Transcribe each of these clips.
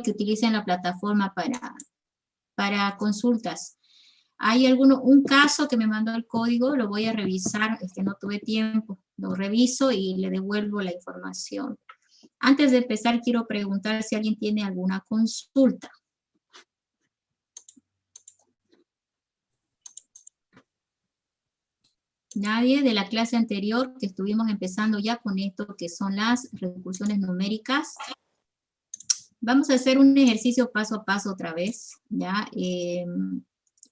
que utilicen la plataforma para consultas. Hay un caso que me mandó el código, lo voy a revisar, es que no tuve tiempo, lo reviso y le devuelvo la información. Antes de empezar, quiero preguntar si alguien tiene alguna consulta. Nadie. De la clase anterior, que estuvimos empezando ya con esto, que son las recursiones numéricas. Vamos a hacer un ejercicio paso a paso otra vez, ¿ya?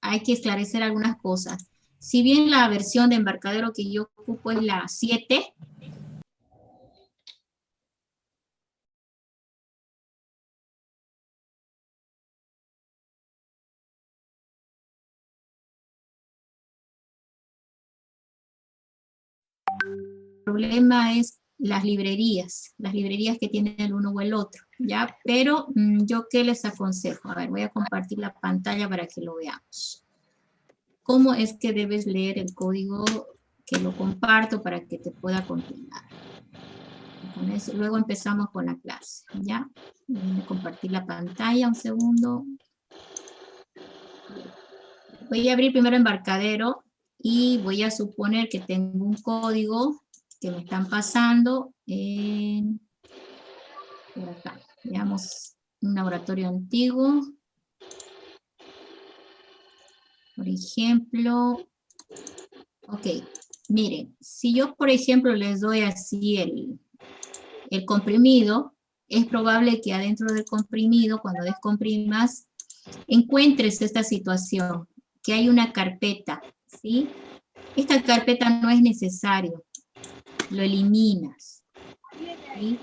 Hay que esclarecer algunas cosas. Si bien la versión de embarcadero que yo ocupo es la 7, el problema es las librerías que tienen el uno o el otro, ¿ya? Pero yo ¿qué les aconsejo? A ver, voy a compartir la pantalla para que lo veamos. ¿Cómo es que debes leer el código que lo comparto para que te pueda continuar? Con eso, luego empezamos con la clase, ¿ya? Voy a compartir la pantalla un segundo. Voy a abrir primero embarcadero y voy a suponer que tengo un código que me están pasando por acá. Veamos un laboratorio antiguo. Por ejemplo, ok, miren, si yo por ejemplo les doy así el comprimido, es probable que adentro del comprimido, cuando descomprimas, encuentres esta situación, que hay una carpeta, ¿sí? Esta carpeta no es necesario, lo eliminas, ¿sí?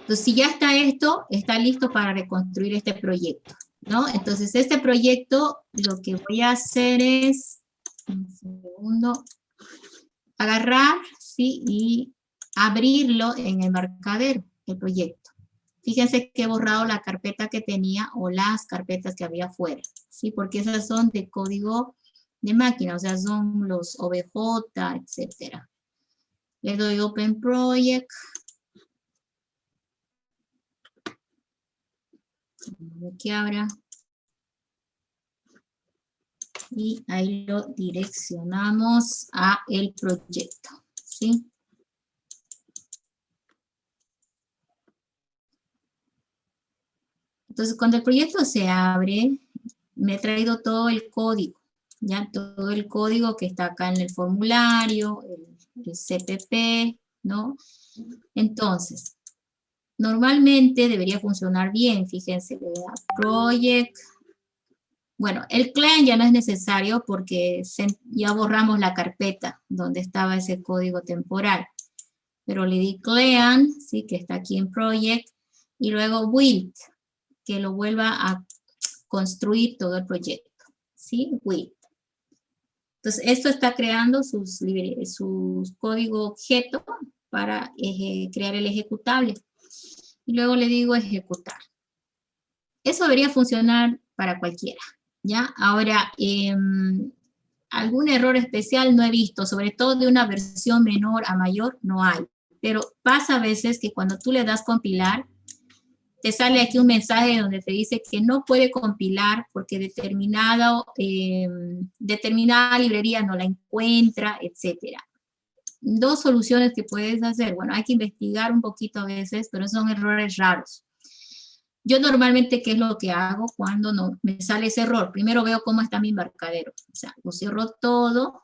Entonces, si ya está esto, está listo para reconstruir este proyecto, ¿no? Entonces, este proyecto, lo que voy a hacer es, un segundo, agarrar, ¿sí? Y abrirlo en embarcadero, el proyecto. Fíjense que he borrado la carpeta que tenía o las carpetas que había afuera, ¿sí? Porque esas son de código de máquina, o sea, son los OBJ, etcétera. Le doy Open Project. Que abra. Y ahí lo direccionamos a el proyecto, ¿sí? Entonces, cuando el proyecto se abre, me he traído todo el código, ya todo el código que está acá en el formulario, el CPP, ¿no? Entonces, normalmente debería funcionar bien, fíjense, project. Bueno, el clean ya no es necesario porque ya borramos la carpeta donde estaba ese código temporal. Pero le di clean, ¿sí? Que está aquí en project, y luego build, que lo vuelva a construir todo el proyecto, ¿sí? Build. Entonces, esto está creando sus código objeto para crear el ejecutable. Y luego le digo ejecutar. Eso debería funcionar para cualquiera, ¿ya? Ahora, algún error especial no he visto, sobre todo de una versión menor a mayor, no hay. Pero pasa a veces que cuando tú le das compilar, te sale aquí un mensaje donde te dice que no puede compilar porque determinada librería no la encuentra, etcétera. Dos soluciones que puedes hacer. Bueno, hay que investigar un poquito a veces, pero son errores raros. Yo normalmente, ¿qué es lo que hago cuando no me sale ese error? Primero veo cómo está mi embarcadero. O sea, lo cierro todo,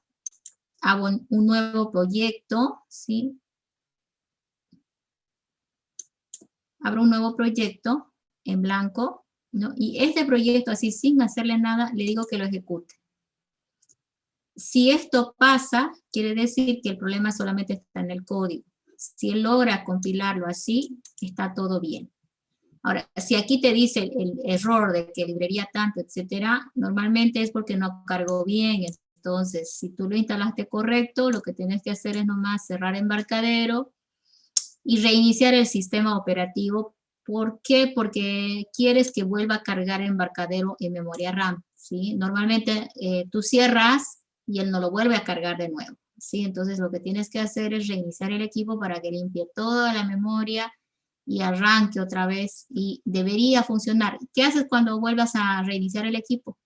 hago un nuevo proyecto, ¿sí? Abro un nuevo proyecto en blanco, ¿no? Y este proyecto, así sin hacerle nada, le digo que lo ejecute. Si esto pasa, quiere decir que el problema solamente está en el código. Si él logra compilarlo así, está todo bien. Ahora, si aquí te dice el error de que librería tanto, etcétera, normalmente es porque no cargó bien. Entonces, si tú lo instalaste correcto, lo que tienes que hacer es nomás cerrar embarcadero y reiniciar el sistema operativo. ¿Por qué? Porque quieres que vuelva a cargar embarcadero en memoria RAM, ¿sí? Normalmente tú cierras y él no lo vuelve a cargar de nuevo, ¿sí? Entonces lo que tienes que hacer es reiniciar el equipo para que limpie toda la memoria y arranque otra vez y debería funcionar. ¿Qué haces cuando vuelvas a reiniciar el equipo?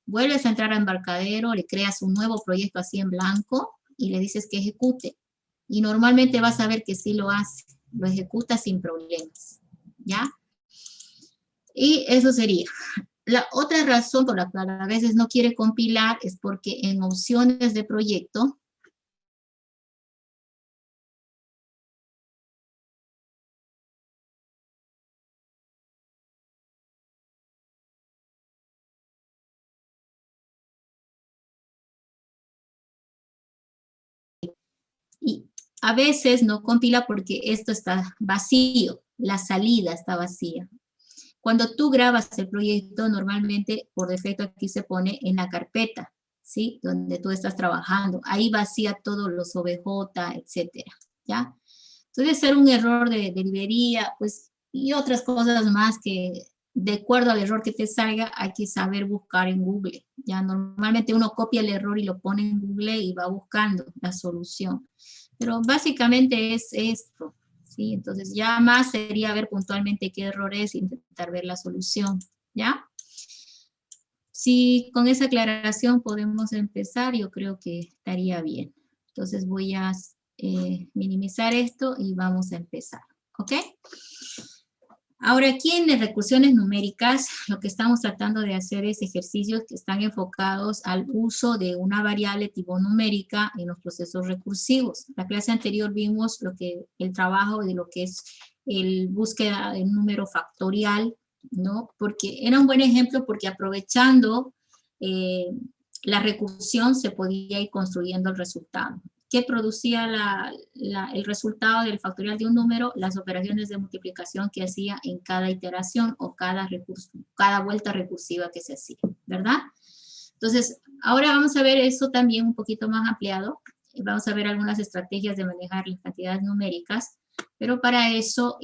Vuelves a entrar a Embarcadero, le creas un nuevo proyecto así en blanco y le dices que ejecute. Y normalmente vas a ver que sí lo hace, lo ejecuta sin problemas, ¿ya? Y eso sería. La otra razón por la cual a veces no quiere compilar es porque en opciones de proyecto, y a veces no compila porque esto está vacío, la salida está vacía. Cuando tú grabas el proyecto, normalmente por defecto aquí se pone en la carpeta, ¿sí? Donde tú estás trabajando. Ahí vacía todos los OBJ, etcétera, ¿ya? Entonces, ser un error de librería, pues, y otras cosas más que de acuerdo al error que te salga, hay que saber buscar en Google. Ya normalmente uno copia el error y lo pone en Google y va buscando la solución. Pero básicamente es esto, ¿sí? Entonces ya más sería ver puntualmente qué error es e intentar ver la solución, ¿ya? Si con esa aclaración podemos empezar, yo creo que estaría bien. Entonces voy a minimizar esto y vamos a empezar, ¿ok? Ahora aquí en las recursiones numéricas, lo que estamos tratando de hacer es ejercicios que están enfocados al uso de una variable tipo numérica en los procesos recursivos. La clase anterior vimos el trabajo de lo que es el búsqueda de un número factorial, ¿no? Porque era un buen ejemplo porque aprovechando la recursión se podía ir construyendo el resultado. ¿Qué producía el resultado del factorial de un número? Las operaciones de multiplicación que hacía en cada iteración o cada vuelta recursiva que se hacía, ¿verdad? Entonces, ahora vamos a ver eso también un poquito más ampliado. Vamos a ver algunas estrategias de manejar las cantidades numéricas, pero para eso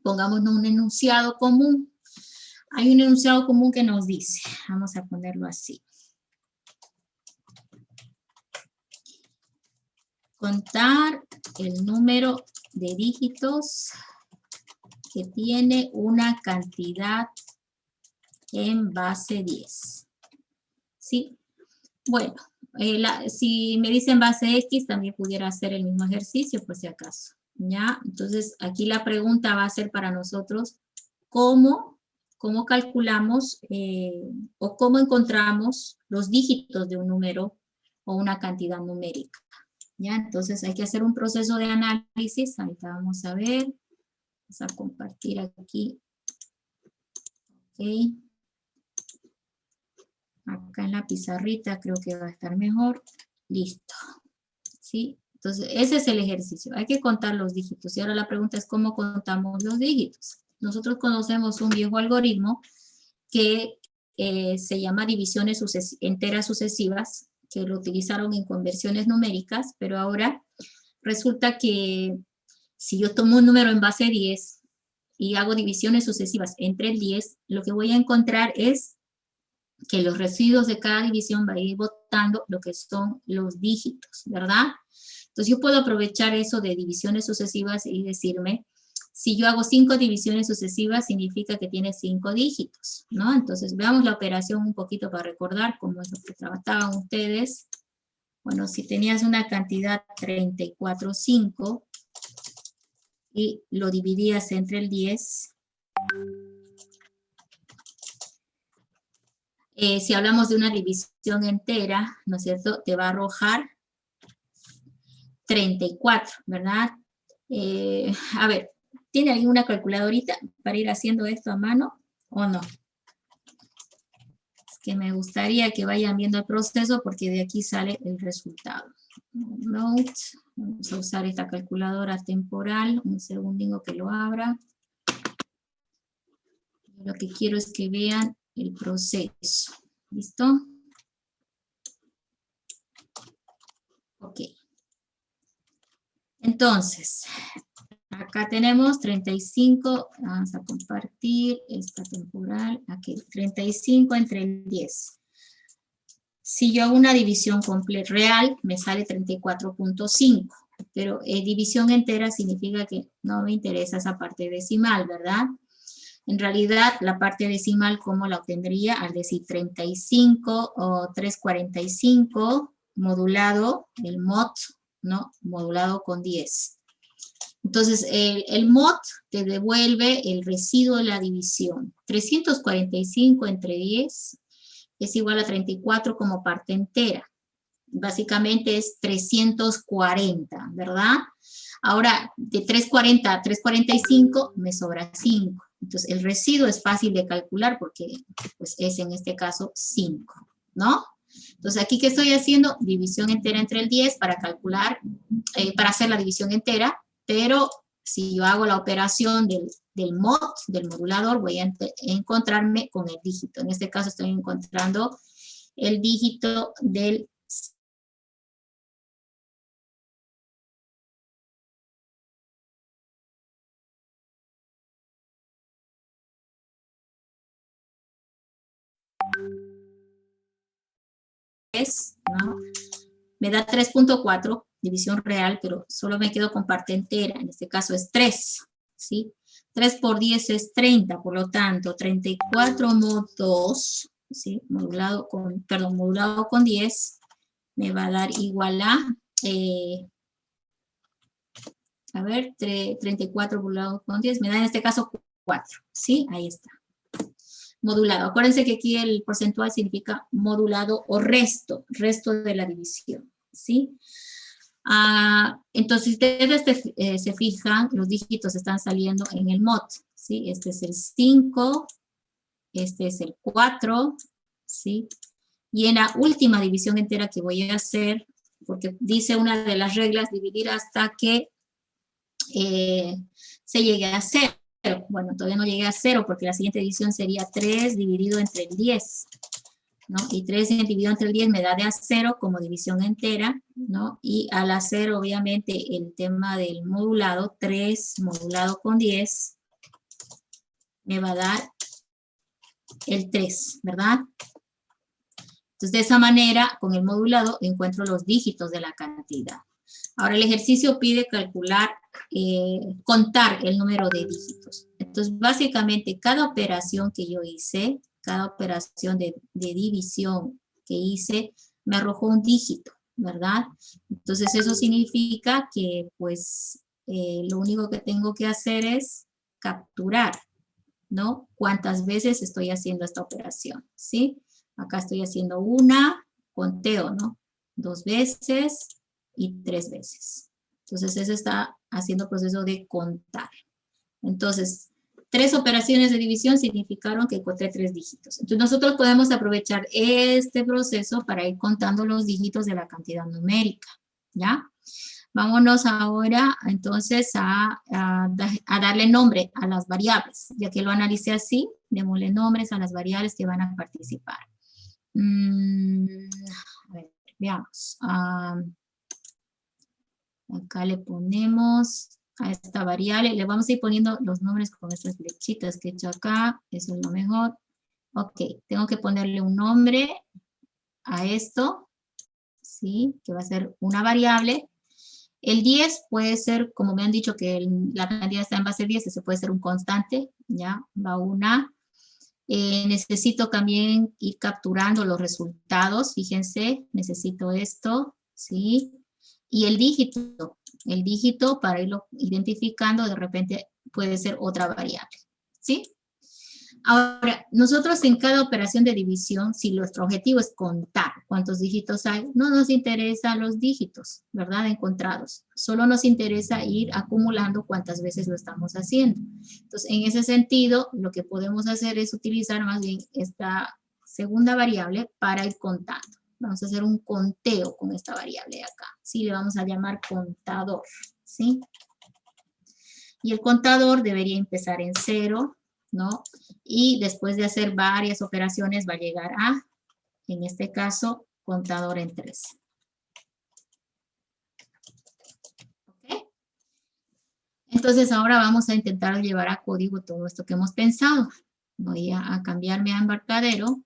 pongamos un enunciado común. Hay un enunciado común que nos dice, vamos a ponerlo así. Contar el número de dígitos que tiene una cantidad en base 10. ¿Sí? Bueno, si me dicen base X, también pudiera hacer el mismo ejercicio, por si acaso. ¿Ya? Entonces, aquí la pregunta va a ser para nosotros, ¿cómo calculamos o cómo encontramos los dígitos de un número o una cantidad numérica? ¿Ya? Entonces hay que hacer un proceso de análisis. Ahorita vamos a ver. Vamos a compartir aquí. Ok. Acá en la pizarrita creo que va a estar mejor. Listo. ¿Sí? Entonces ese es el ejercicio. Hay que contar los dígitos. Y ahora la pregunta es ¿cómo contamos los dígitos? Nosotros conocemos un viejo algoritmo que se llama divisiones enteras sucesivas, que lo utilizaron en conversiones numéricas, pero ahora resulta que si yo tomo un número en base 10 y hago divisiones sucesivas entre el 10, lo que voy a encontrar es que los residuos de cada división va a ir botando lo que son los dígitos, ¿verdad? Entonces yo puedo aprovechar eso de divisiones sucesivas y decirme, si yo hago 5 divisiones sucesivas, significa que tiene 5 dígitos, ¿no? Entonces veamos la operación un poquito para recordar cómo es lo que trabajaban ustedes. Bueno, si tenías una cantidad 34,5 y lo dividías entre el 10, si hablamos de una división entera, ¿no es cierto? Te va a arrojar 34, ¿verdad? A ver, ¿tiene alguna calculadorita para ir haciendo esto a mano o no? Es que me gustaría que vayan viendo el proceso porque de aquí sale el resultado. Note, vamos a usar esta calculadora temporal, un segundito que lo abra. Lo que quiero es que vean el proceso. ¿Listo? Ok. Entonces, acá tenemos 35, vamos a compartir esta temporal, aquí 35 entre el 10. Si yo hago una división completa real, me sale 34,5. pero división entera significa que no me interesa esa parte decimal, ¿verdad? En realidad, la parte decimal, ¿cómo la obtendría? Al decir 35 o 345 modulado, el mod, ¿no? Modulado con 10. Entonces, el mod te devuelve el residuo de la división. 345 entre 10 es igual a 34 como parte entera. Básicamente es 340, ¿verdad? Ahora, de 340 a 345 me sobra 5. Entonces, el residuo es fácil de calcular porque pues, es en este caso 5, ¿no? Entonces, aquí, ¿qué estoy haciendo? División entera entre el 10 para calcular, para hacer la división entera, pero si yo hago la operación del mod, del modulador, voy a encontrarme con el dígito. En este caso estoy encontrando el dígito del ¿no? Me da 3.4, división real, pero solo me quedo con parte entera, en este caso es 3, ¿sí? 3 por 10 es 30, por lo tanto, 34 mod 2, ¿sí? Modulado con 10, me va a dar igual a ver, 34 modulado con 10, me da en este caso 4, ¿sí? Ahí está. Modulado. Acuérdense que aquí el porcentual significa modulado o resto de la división, ¿sí? Entonces, ustedes se fijan, los dígitos están saliendo en el mod, ¿sí? Este es el 5, este es el 4, ¿sí? Y en la última división entera que voy a hacer, porque dice una de las reglas, dividir hasta que se llegue a 0. Bueno, todavía no llegué a 0 porque la siguiente división sería 3 dividido entre el 10, ¿no? Y 3 dividido entre el 10 me da de a 0 como división entera, ¿no? Y al hacer, obviamente, el tema del modulado, 3 modulado con 10, me va a dar el 3, ¿verdad? Entonces, de esa manera, con el modulado, encuentro los dígitos de la cantidad. Ahora, el ejercicio pide calcular, contar el número de dígitos. Entonces, básicamente, cada operación que yo hice, cada operación de división que hice, me arrojó un dígito, ¿verdad? Entonces, eso significa que, pues, lo único que tengo que hacer es capturar, ¿no? Cuántas veces estoy haciendo esta operación, ¿sí? Acá estoy haciendo una, conteo, ¿no? 2 veces y 3 veces. Entonces, eso está haciendo proceso de contar. Entonces, 3 operaciones de división significaron que encontré 3 dígitos. Entonces, nosotros podemos aprovechar este proceso para ir contando los dígitos de la cantidad numérica, ¿ya? Vámonos ahora entonces a darle nombre a las variables. Ya que lo analicé así, démosle nombres a las variables que van a participar. A ver, veamos. Acá le ponemos a esta variable, le vamos a ir poniendo los nombres con estas flechitas que he hecho acá, eso es lo mejor. Ok, tengo que ponerle un nombre a esto, ¿sí? Que va a ser una variable. El 10 puede ser, como me han dicho que la cantidad está en base 10, ese puede ser un constante, ¿ya? Va una. Necesito también ir capturando los resultados, fíjense, necesito esto, ¿sí? Y el dígito para irlo identificando, de repente puede ser otra variable, ¿sí? Ahora, nosotros en cada operación de división, si nuestro objetivo es contar cuántos dígitos hay, no nos interesan los dígitos, ¿verdad? Encontrados. Solo nos interesa ir acumulando cuántas veces lo estamos haciendo. Entonces, en ese sentido, lo que podemos hacer es utilizar más bien esta segunda variable para ir contando. Vamos a hacer un conteo con esta variable de acá. Sí, le vamos a llamar contador, ¿sí? Y el contador debería empezar en 0, ¿no? Y después de hacer varias operaciones va a llegar a, en este caso, contador en 3. ¿Ok? Entonces ahora vamos a intentar llevar a código todo esto que hemos pensado. Voy a cambiarme a embarcadero.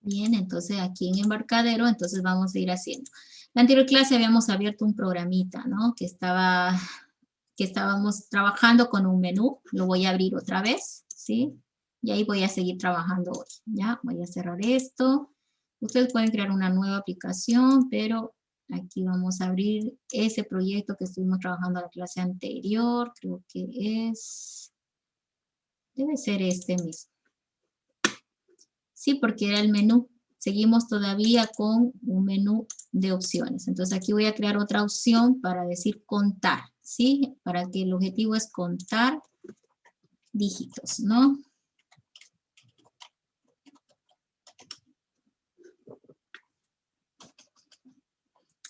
Bien, entonces aquí en Embarcadero, entonces vamos a ir haciendo. La anterior clase habíamos abierto un programita, ¿no? Que estábamos trabajando con un menú. Lo voy a abrir otra vez, ¿sí? Y ahí voy a seguir trabajando hoy, ¿ya? Voy a cerrar esto. Ustedes pueden crear una nueva aplicación, pero aquí vamos a abrir ese proyecto que estuvimos trabajando en la clase anterior. Creo que debe ser este mismo. Sí, porque era el menú. Seguimos todavía con un menú de opciones. Entonces aquí voy a crear otra opción para decir contar, ¿sí? Para que el objetivo es contar dígitos, ¿no?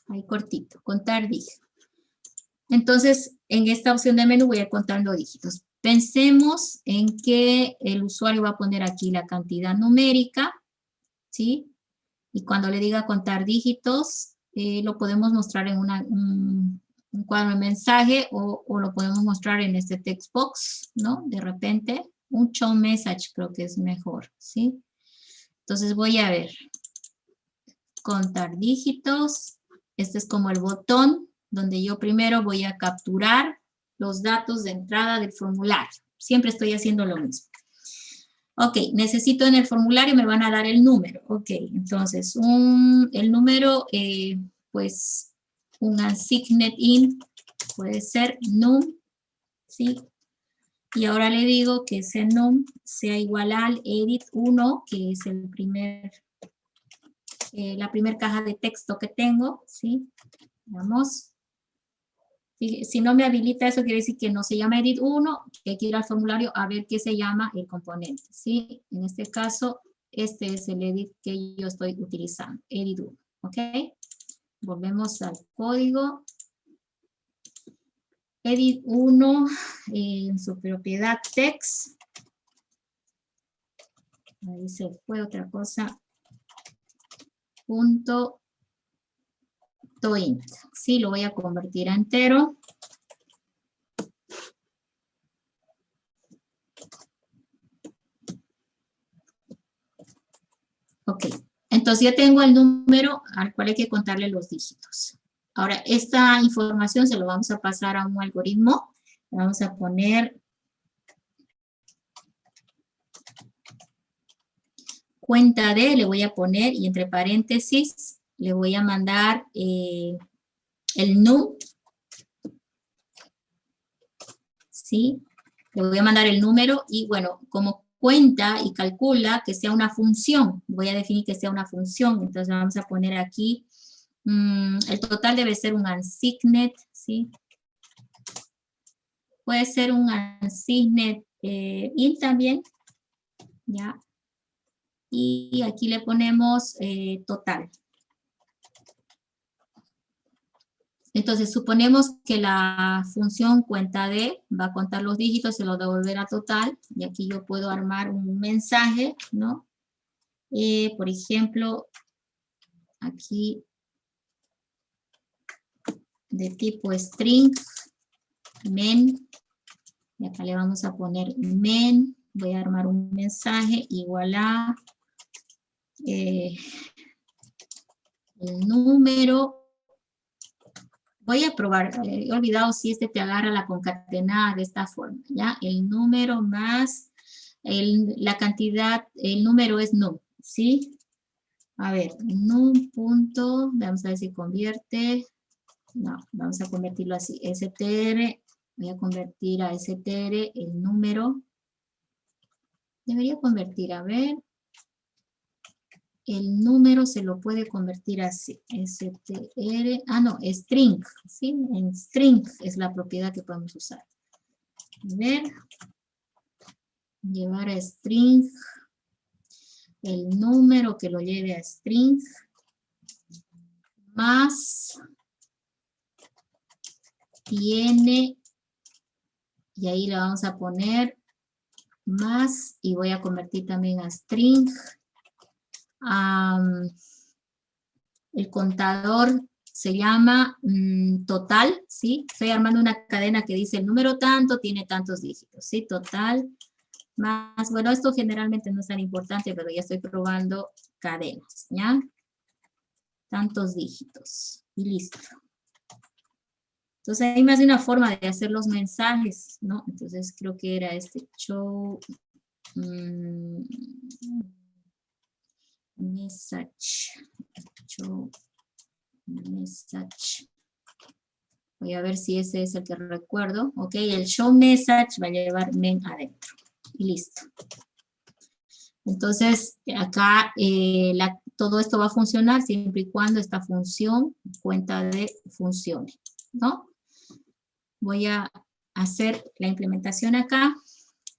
Ahí cortito, contar dígitos. Entonces, en esta opción de menú voy a contar los dígitos. Pensemos en que el usuario va a poner aquí la cantidad numérica, ¿sí? Y cuando le diga contar dígitos, lo podemos mostrar en un cuadro de mensaje o lo podemos mostrar en este text box, ¿no? De repente, un show message creo que es mejor, ¿sí? Entonces voy a ver, contar dígitos. Este es como el botón donde yo primero voy a capturar los datos de entrada del formulario. Siempre estoy haciendo lo mismo. Ok, necesito en el formulario, me van a dar el número. Ok, entonces, el número, pues, un assigned in, puede ser num, ¿sí? Y ahora le digo que ese num sea igual al edit 1, que es el la primera caja de texto que tengo, ¿sí? Vamos. Si no me habilita eso, quiere decir que no se llama edit 1, que hay que ir al formulario a ver qué se llama el componente, ¿sí? En este caso, este es el edit que yo estoy utilizando, edit 1, ¿ok? Volvemos al código. Edit 1, en su propiedad text. Ahí se fue otra cosa. Punto toInt. Sí, lo voy a convertir a entero. Ok, entonces ya tengo el número al cual hay que contarle los dígitos. Ahora, esta información se lo vamos a pasar a un algoritmo. Vamos a poner cuenta de, le voy a poner, y entre paréntesis, le voy a mandar el num, ¿sí? Le voy a mandar el número y, bueno, como cuenta y calcula que sea una función, voy a definir que sea una función, entonces vamos a poner aquí, el total debe ser un unsigned, ¿sí? Puede ser un unsigned int también, ¿ya? Y aquí le ponemos total. Entonces, suponemos que la función cuenta de va a contar los dígitos, se lo devolverá total, y aquí yo puedo armar un mensaje, ¿no? Por ejemplo, aquí de tipo string, men, y acá le vamos a poner men, voy a armar un mensaje igual a el número. Voy a probar, he olvidado si este te agarra la concatenada de esta forma, ¿ya? El número más la cantidad, el número es num, ¿sí? A ver, num punto, vamos a ver si convierte, no, vamos a convertirlo así, str, voy a convertir a str el número, debería convertir, a ver, el número se lo puede convertir así, str, no, string, ¿sí? En string es la propiedad que podemos usar. A ver, llevar a string, el número que lo lleve a string, más tiene, y ahí le vamos a poner más, y voy a convertir también a string, el contador se llama total, ¿sí? Estoy armando una cadena que dice el número tanto tiene tantos dígitos, ¿sí? Total, más, bueno, esto generalmente no es tan importante, pero ya estoy probando cadenas, ¿ya? Tantos dígitos, y listo. Entonces hay más de una forma de hacer los mensajes, ¿no? Entonces creo que era este show message. Show message. Voy a ver si ese es el que recuerdo. Ok, el show message va a llevar men adentro. Y listo. Entonces, acá todo esto va a funcionar siempre y cuando esta función, cuenta de funcione, ¿no? Voy a hacer la implementación acá.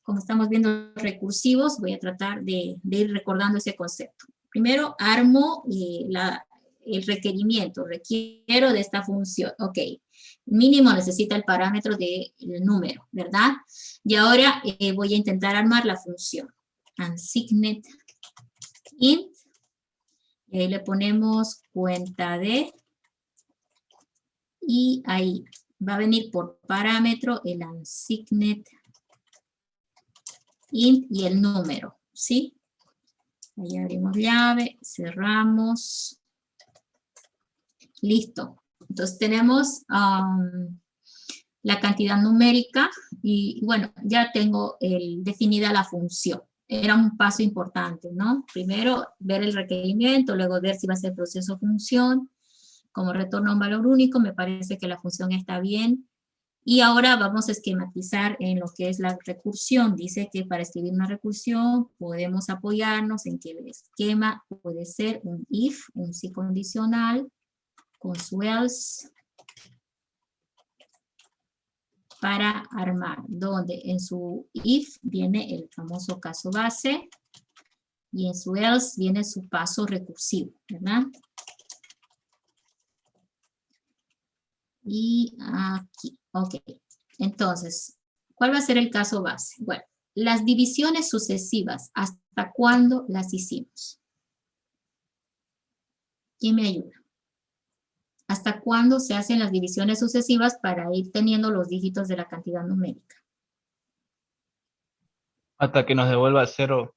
Como estamos viendo recursivos, voy a tratar de ir recordando ese concepto. Primero, armo el requerimiento. Requiero de esta función. Ok. Mínimo necesita el parámetro del número, ¿verdad? Y ahora voy a intentar armar la función. Unsigned int. Y ahí le ponemos cuenta de. Y ahí va a venir por parámetro el unsigned int y el número, ¿sí? Ahí abrimos llave, cerramos. Listo. Entonces tenemos la cantidad numérica y bueno, ya tengo definida la función. Era un paso importante, ¿no? Primero ver el requerimiento, luego ver si va a ser proceso función. Como retorna un valor único, me parece que la función está bien. Y ahora vamos a esquematizar en lo que es la recursión. Dice que para escribir una recursión podemos apoyarnos en que el esquema puede ser un if, un si condicional, con su else, para armar, donde en su if viene el famoso caso base y en su else viene su paso recursivo, ¿verdad? Y aquí, ok. Entonces, ¿cuál va a ser el caso base? Bueno, las divisiones sucesivas, ¿hasta cuándo las hicimos? ¿Quién me ayuda? ¿Hasta cuándo se hacen las divisiones sucesivas para ir teniendo los dígitos de la cantidad numérica? Hasta que nos devuelva 0.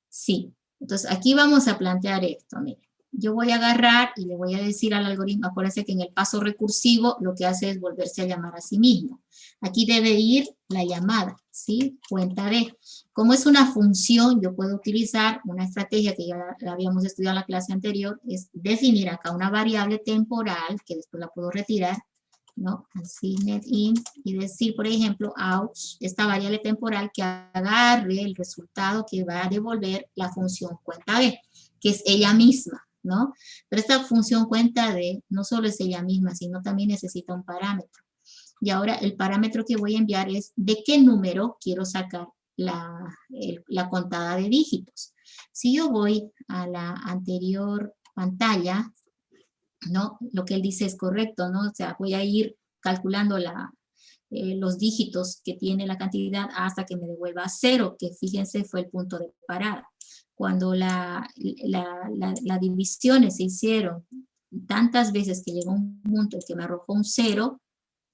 Sí. Entonces, aquí vamos a plantear esto, mire. Yo voy a agarrar y le voy a decir al algoritmo, acuérdense que en el paso recursivo lo que hace es volverse a llamar a sí mismo. Aquí debe ir la llamada, ¿sí? Cuenta de. Como es una función, yo puedo utilizar una estrategia que ya la habíamos estudiado en la clase anterior, es definir acá una variable temporal, que después la puedo retirar, ¿no? Unsigned int, y decir, por ejemplo, out, esta variable temporal que agarre el resultado que va a devolver la función cuenta de, que es ella misma, ¿no? Pero esta función cuenta de no solo es ella misma, sino también necesita un parámetro. Y ahora el parámetro que voy a enviar es de qué número quiero sacar la contada de dígitos. Si yo voy a la anterior pantalla, ¿no? Lo que él dice es correcto, ¿no? O sea, voy a ir calculando los dígitos que tiene la cantidad hasta que me devuelva 0, que fíjense fue el punto de parada. Cuando las divisiones se hicieron tantas veces que llegó un punto en que me arrojó un 0,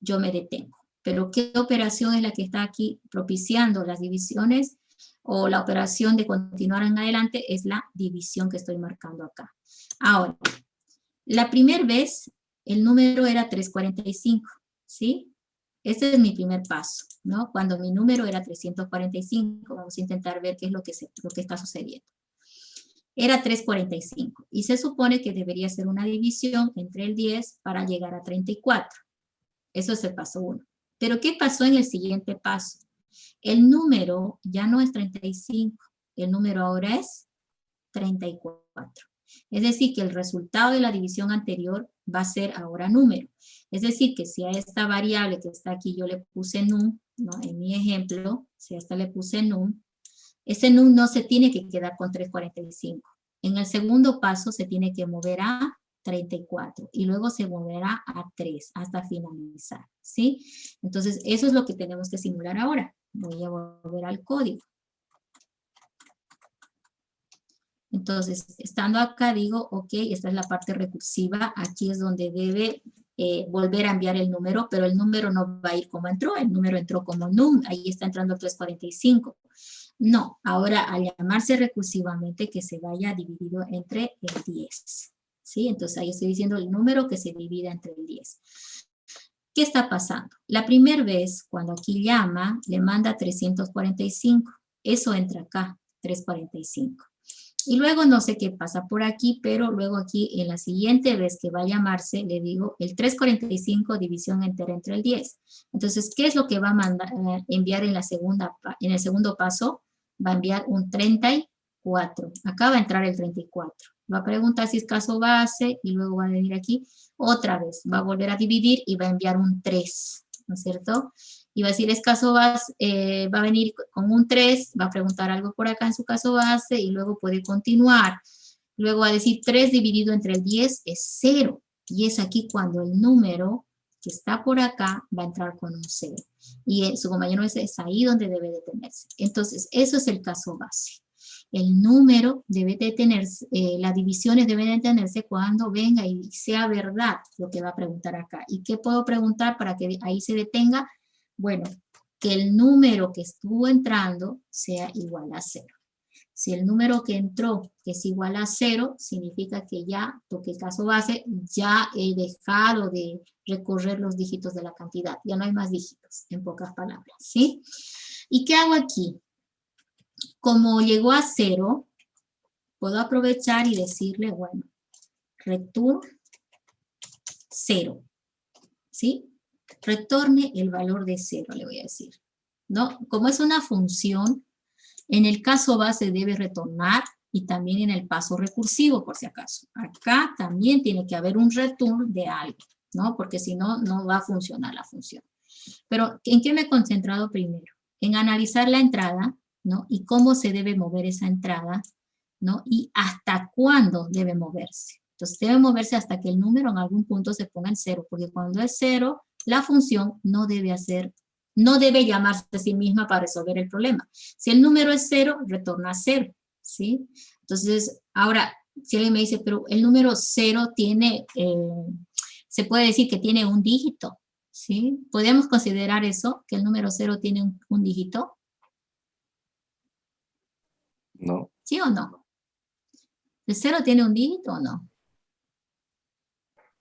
yo me detengo. Pero ¿qué operación es la que está aquí propiciando las divisiones? O la operación de continuar en adelante es la división que estoy marcando acá. Ahora, la primera vez el número era 345, ¿sí? Este es mi primer paso, ¿no? Cuando mi número era 345, vamos a intentar ver qué es lo que está sucediendo. Era 345 y se supone que debería ser una división entre el 10 para llegar a 34. Eso es el paso 1. Pero ¿qué pasó en el siguiente paso? El número ya no es 35, el número ahora es 34. Es decir, que el resultado de la división anterior va a ser ahora número. Es decir, que si a esta variable que está aquí yo le puse num, ¿no? En mi ejemplo, si a esta le puse num, ese num no se tiene que quedar con 345. En el segundo paso se tiene que mover a 34 y luego se moverá a 3 hasta finalizar, ¿sí? Entonces, eso es lo que tenemos que simular ahora. Voy a volver al código. Entonces, estando acá, digo, ok, esta es la parte recursiva, aquí es donde debe volver a enviar el número, pero el número no va a ir como entró, el número entró como num, ahí está entrando 345. No, ahora al llamarse recursivamente que se vaya dividido entre el 10. ¿Sí? Entonces ahí estoy diciendo el número que se divida entre el 10. ¿Qué está pasando? La primera vez, cuando aquí llama, le manda 345. Eso entra acá, 345. Y luego no sé qué pasa por aquí, pero luego aquí en la siguiente vez que va a llamarse, le digo el 345 división entera entre el 10. Entonces, ¿qué es lo que va a mandar, enviar en el segundo paso? Va a enviar un 34. Acá va a entrar el 34. Va a preguntar si es caso base y luego va a venir aquí otra vez. Va a volver a dividir y va a enviar un 3, ¿no es cierto? Y va a decir, es caso base, va a venir con un 3, va a preguntar algo por acá en su caso base y luego puede continuar. Luego va a decir 3 dividido entre el 10 es 0. Y es aquí cuando el número que está por acá va a entrar con un 0. Y su compañero es ahí donde debe detenerse. Entonces, eso es el caso base. El número debe detenerse, las divisiones deben detenerse cuando venga y sea verdad lo que va a preguntar acá. ¿Y qué puedo preguntar para que ahí se detenga? Bueno, que el número que estuvo entrando sea igual a 0. Si el número que entró es igual a 0, significa que ya toqué el caso base, ya he dejado de recorrer los dígitos de la cantidad. Ya no hay más dígitos, en pocas palabras, ¿sí? ¿Y qué hago aquí? Como llegó a 0, puedo aprovechar y decirle, bueno, return 0, ¿sí? Retorne el valor de 0, le voy a decir, ¿no? Como es una función, en el caso base debe retornar y también en el paso recursivo, por si acaso. Acá también tiene que haber un return de algo, ¿no? Porque si no, no va a funcionar la función. Pero, ¿en qué me he concentrado primero? En analizar la entrada, ¿no? Y cómo se debe mover esa entrada, ¿no? Y hasta cuándo debe moverse. Entonces, debe moverse hasta que el número en algún punto se ponga en 0, porque cuando es 0, la función no debe llamarse a sí misma para resolver el problema. Si el número es 0, retorna 0, ¿sí? Entonces, ahora, si alguien me dice, pero el número 0 tiene, se puede decir que tiene un dígito, ¿sí? ¿Podemos considerar eso, que el número 0 tiene un dígito? No. ¿Sí o no? ¿El 0 tiene un dígito o no?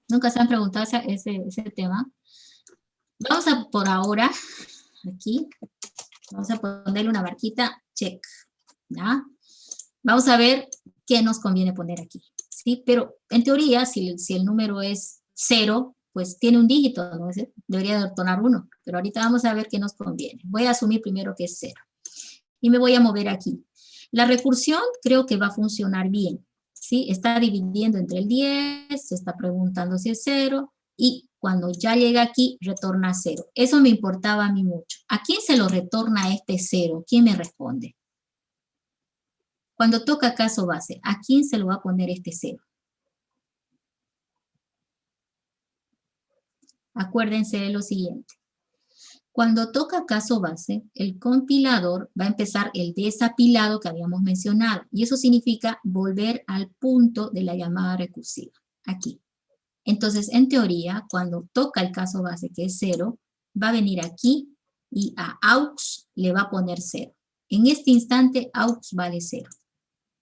¿Nunca se han preguntado ese tema? Vamos a, por ahora, aquí, vamos a ponerle una marquita, check, ¿ya? Vamos a ver qué nos conviene poner aquí, ¿sí? Pero en teoría, si el número es 0, pues tiene un dígito, ¿no? Debería detonar 1, pero ahorita vamos a ver qué nos conviene. Voy a asumir primero que es 0 y me voy a mover aquí. La recursión creo que va a funcionar bien, ¿sí? Está dividiendo entre el 10, se está preguntando si es 0 y cuando ya llega aquí, retorna 0. Eso me importaba a mí mucho. ¿A quién se lo retorna este 0? ¿Quién me responde? Cuando toca caso base, ¿a quién se lo va a poner este 0? Acuérdense de lo siguiente. Cuando toca caso base, el compilador va a empezar el desapilado que habíamos mencionado. Y eso significa volver al punto de la llamada recursiva, aquí. Entonces, en teoría, cuando toca el caso base, que es 0, va a venir aquí y a aux le va a poner 0. En este instante, aux vale 0.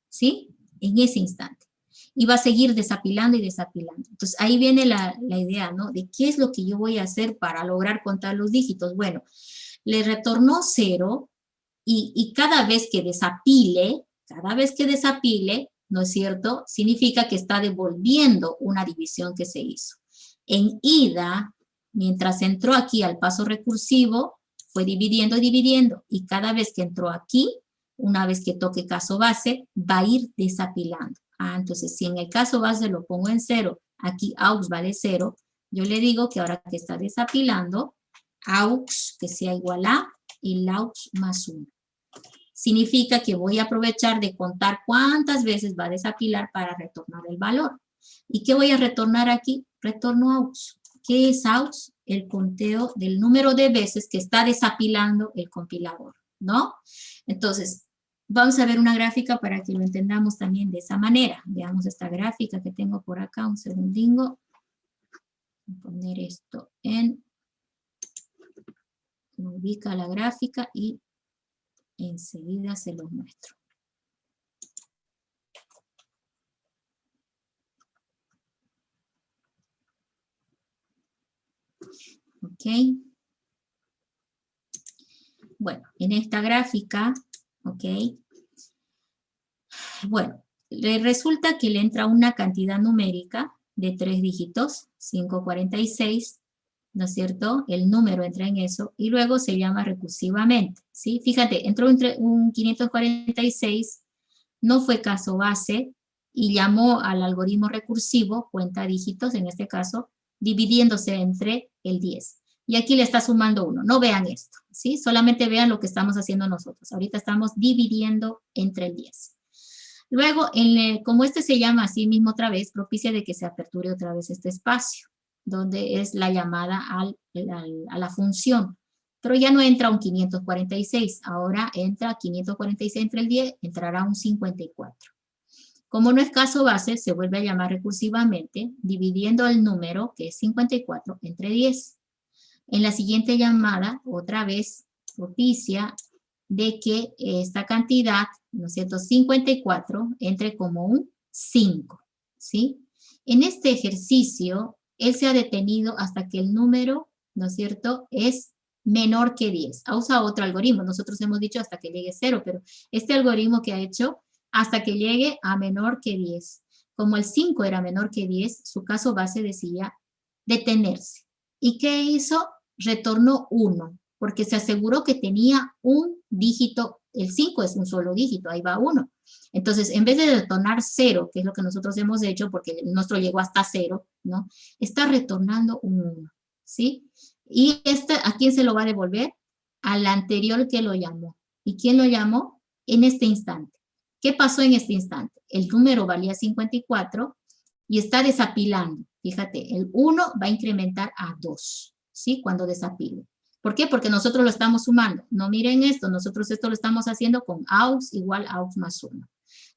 ¿Sí? En ese instante. Y va a seguir desapilando y desapilando. Entonces, ahí viene la idea, ¿no? De qué es lo que yo voy a hacer para lograr contar los dígitos. Bueno, le retornó 0 y cada vez que desapile, ¿no es cierto? Significa que está devolviendo una división que se hizo. En ida, mientras entró aquí al paso recursivo, fue dividiendo y dividiendo. Y cada vez que entró aquí, una vez que toque caso base, va a ir desapilando. Entonces, si en el caso base lo pongo en 0, aquí aux vale 0, yo le digo que ahora que está desapilando, aux que sea igual a y laux más 1. Significa que voy a aprovechar de contar cuántas veces va a desapilar para retornar el valor. ¿Y qué voy a retornar aquí? Retorno aux. ¿Qué es aux? El conteo del número de veces que está desapilando el compilador, ¿no? Entonces, vamos a ver una gráfica para que lo entendamos también de esa manera. Veamos esta gráfica que tengo por acá, un segundingo. Voy a poner esto en... Me ubica la gráfica y Enseguida se los muestro. Ok. Bueno, en esta gráfica, ok. Bueno, le resulta que le entra una cantidad numérica de 3 dígitos, 546, ¿no es cierto? El número entra en eso y luego se llama recursivamente, ¿sí? Fíjate, entró un 546, no fue caso base y llamó al algoritmo recursivo, cuenta dígitos en este caso, dividiéndose entre el 10. Y aquí le está sumando 1. No vean esto, ¿sí? Solamente vean lo que estamos haciendo nosotros. Ahorita estamos dividiendo entre el 10. Luego, como este se llama así mismo otra vez, propicia de que se aperture otra vez este espacio, donde es la llamada a la función. Pero ya no entra un 546, ahora entra 546 entre el 10, entrará un 54. Como no es caso base, se vuelve a llamar recursivamente, dividiendo el número, que es 54, entre 10. En la siguiente llamada, otra vez, propicia de que esta cantidad, ¿no es cierto?, 54, entre como un 5, ¿sí? En este ejercicio, él se ha detenido hasta que el número, ¿no es cierto?, es menor que 10. Ha usado otro algoritmo, nosotros hemos dicho hasta que llegue 0, pero este algoritmo que ha hecho, hasta que llegue a menor que 10. Como el 5 era menor que 10, su caso base decía detenerse. ¿Y qué hizo? Retornó 1, porque se aseguró que tenía un dígito, el 5 es un solo dígito, ahí va 1. Entonces, en vez de retornar 0, que es lo que nosotros hemos hecho, porque el nuestro llegó hasta 0, ¿no? Está retornando un 1, ¿sí? Y ¿a quién se lo va a devolver? Al anterior que lo llamó. ¿Y quién lo llamó? En este instante. ¿Qué pasó en este instante? El número valía 54 y está desapilando. Fíjate, el 1 va a incrementar a 2, ¿sí? Cuando desapile. ¿Por qué? Porque nosotros lo estamos sumando. No miren esto, nosotros esto lo estamos haciendo con aux igual aux más 1.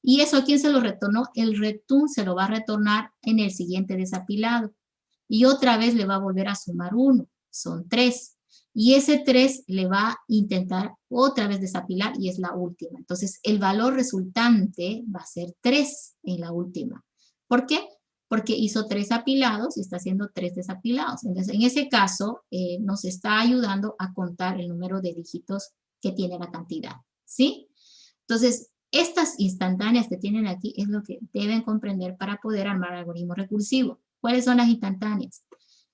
¿Y eso a quién se lo retornó? El return se lo va a retornar en el siguiente desapilado. Y otra vez le va a volver a sumar 1. Son 3. Y ese 3 le va a intentar otra vez desapilar y es la última. Entonces, el valor resultante va a ser 3 en la última. ¿Por qué? Porque hizo 3 apilados y está haciendo 3 desapilados. Entonces, en ese caso, nos está ayudando a contar el número de dígitos que tiene la cantidad, ¿sí? Entonces, estas instantáneas que tienen aquí es lo que deben comprender para poder armar algoritmo recursivo. ¿Cuáles son las instantáneas?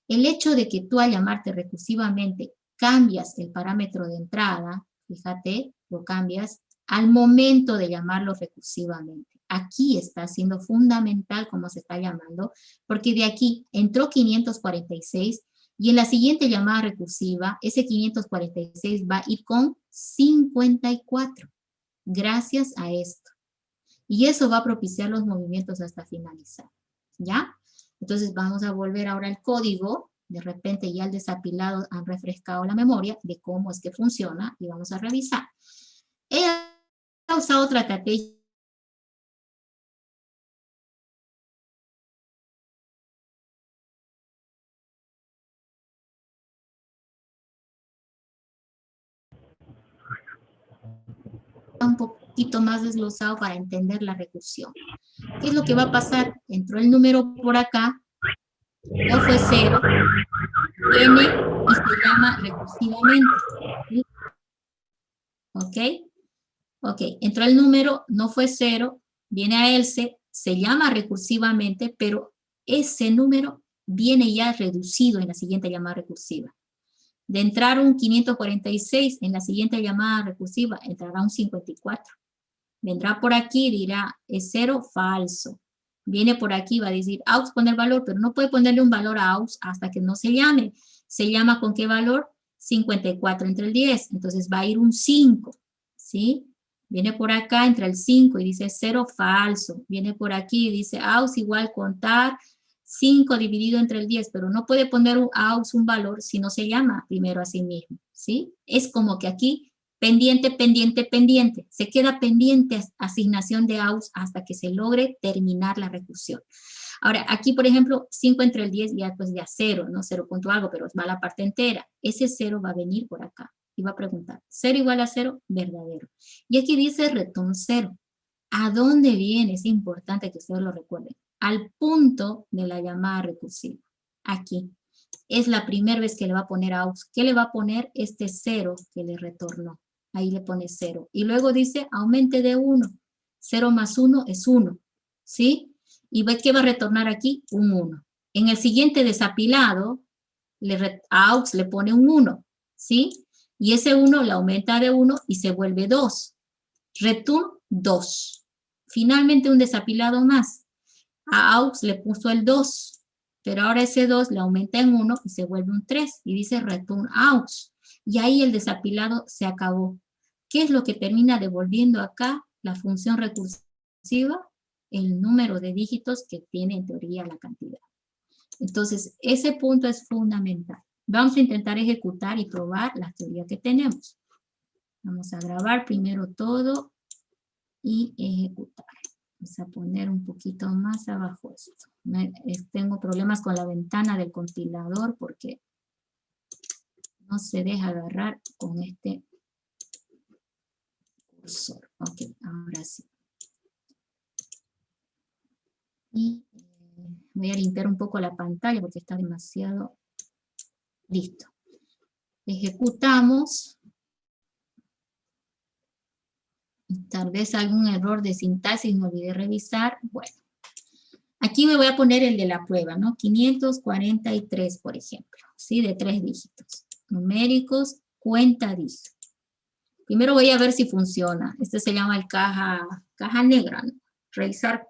El hecho de que tú al llamarte recursivamente cambias el parámetro de entrada, fíjate, lo cambias al momento de llamarlo recursivamente. Aquí está siendo fundamental cómo se está llamando, porque de aquí entró 546 y en la siguiente llamada recursiva, ese 546 va a ir con 54, gracias a esto. Y eso va a propiciar los movimientos hasta finalizar, ¿ya? Entonces vamos a volver ahora al código. De repente ya el desapilado han refrescado la memoria de cómo es que funciona y vamos a revisar. He usado otra estrategia un poquito más desglosado para entender la recursión. ¿Qué es lo que va a pasar? Entró el número por acá, no fue 0, viene y se llama recursivamente. ¿Sí? ¿Ok? Ok, entró el número, no fue 0, viene a else, se llama recursivamente, pero ese número viene ya reducido en la siguiente llamada recursiva. De entrar un 546, en la siguiente llamada recursiva entrará un 54. Vendrá por aquí y dirá, es 0, falso. Viene por aquí, va a decir, aux pone el valor, pero no puede ponerle un valor a aux hasta que no se llame. Se llama ¿con qué valor? 54 entre el 10, entonces va a ir un 5, ¿sí? Viene por acá, entra el 5 y dice 0, falso. Viene por aquí y dice aux igual contar 5 dividido entre el 10, pero no puede poner un aux un valor si no se llama primero a sí mismo, ¿sí? Es como que aquí pendiente, pendiente, pendiente. Se queda pendiente asignación de aux hasta que se logre terminar la recursión. Ahora, aquí, por ejemplo, 5 entre el 10 ya pues ya 0, ¿no? 0 punto algo, pero va a la parte entera. Ese 0 va a venir por acá. y va a preguntar, 0 igual a 0, verdadero. Y aquí dice return 0. ¿A dónde viene? Es importante que ustedes lo recuerden. Al punto de la llamada recursiva. Aquí. Es la primera vez que le va a poner aux. ¿Qué le va a poner? Este 0 que le retornó. Ahí le pone 0. Y luego dice, aumente de 1. 0 más 1 es 1. ¿Sí? Y ve que va a retornar aquí un 1. En el siguiente desapilado, a aux le pone un 1. ¿Sí? Y ese 1 le aumenta de 1 y se vuelve 2. Return 2. Finalmente un desapilado más. A aux le puso el 2, pero ahora ese 2 le aumenta en 1 y se vuelve un 3 y dice return aux. Y ahí el desapilado se acabó. ¿Qué es lo que termina devolviendo acá la función recursiva? El número de dígitos que tiene en teoría la cantidad. Entonces, ese punto es fundamental. Vamos a intentar ejecutar y probar la teoría que tenemos. Vamos a grabar primero todo y ejecutar. Vamos a poner un poquito más abajo esto. Tengo problemas con la ventana del compilador porque no se deja agarrar con este cursor. Ok, ahora sí. Y voy a limpiar un poco la pantalla porque está demasiado listo. Ejecutamos. Tal vez algún error de sintaxis me olvidé revisar. Bueno, aquí me voy a poner el de la prueba, ¿no? 543, por ejemplo, ¿sí? De 3 dígitos. Numéricos, cuenta dígitos. Primero voy a ver si funciona. Este se llama el caja negra, ¿no? Revisar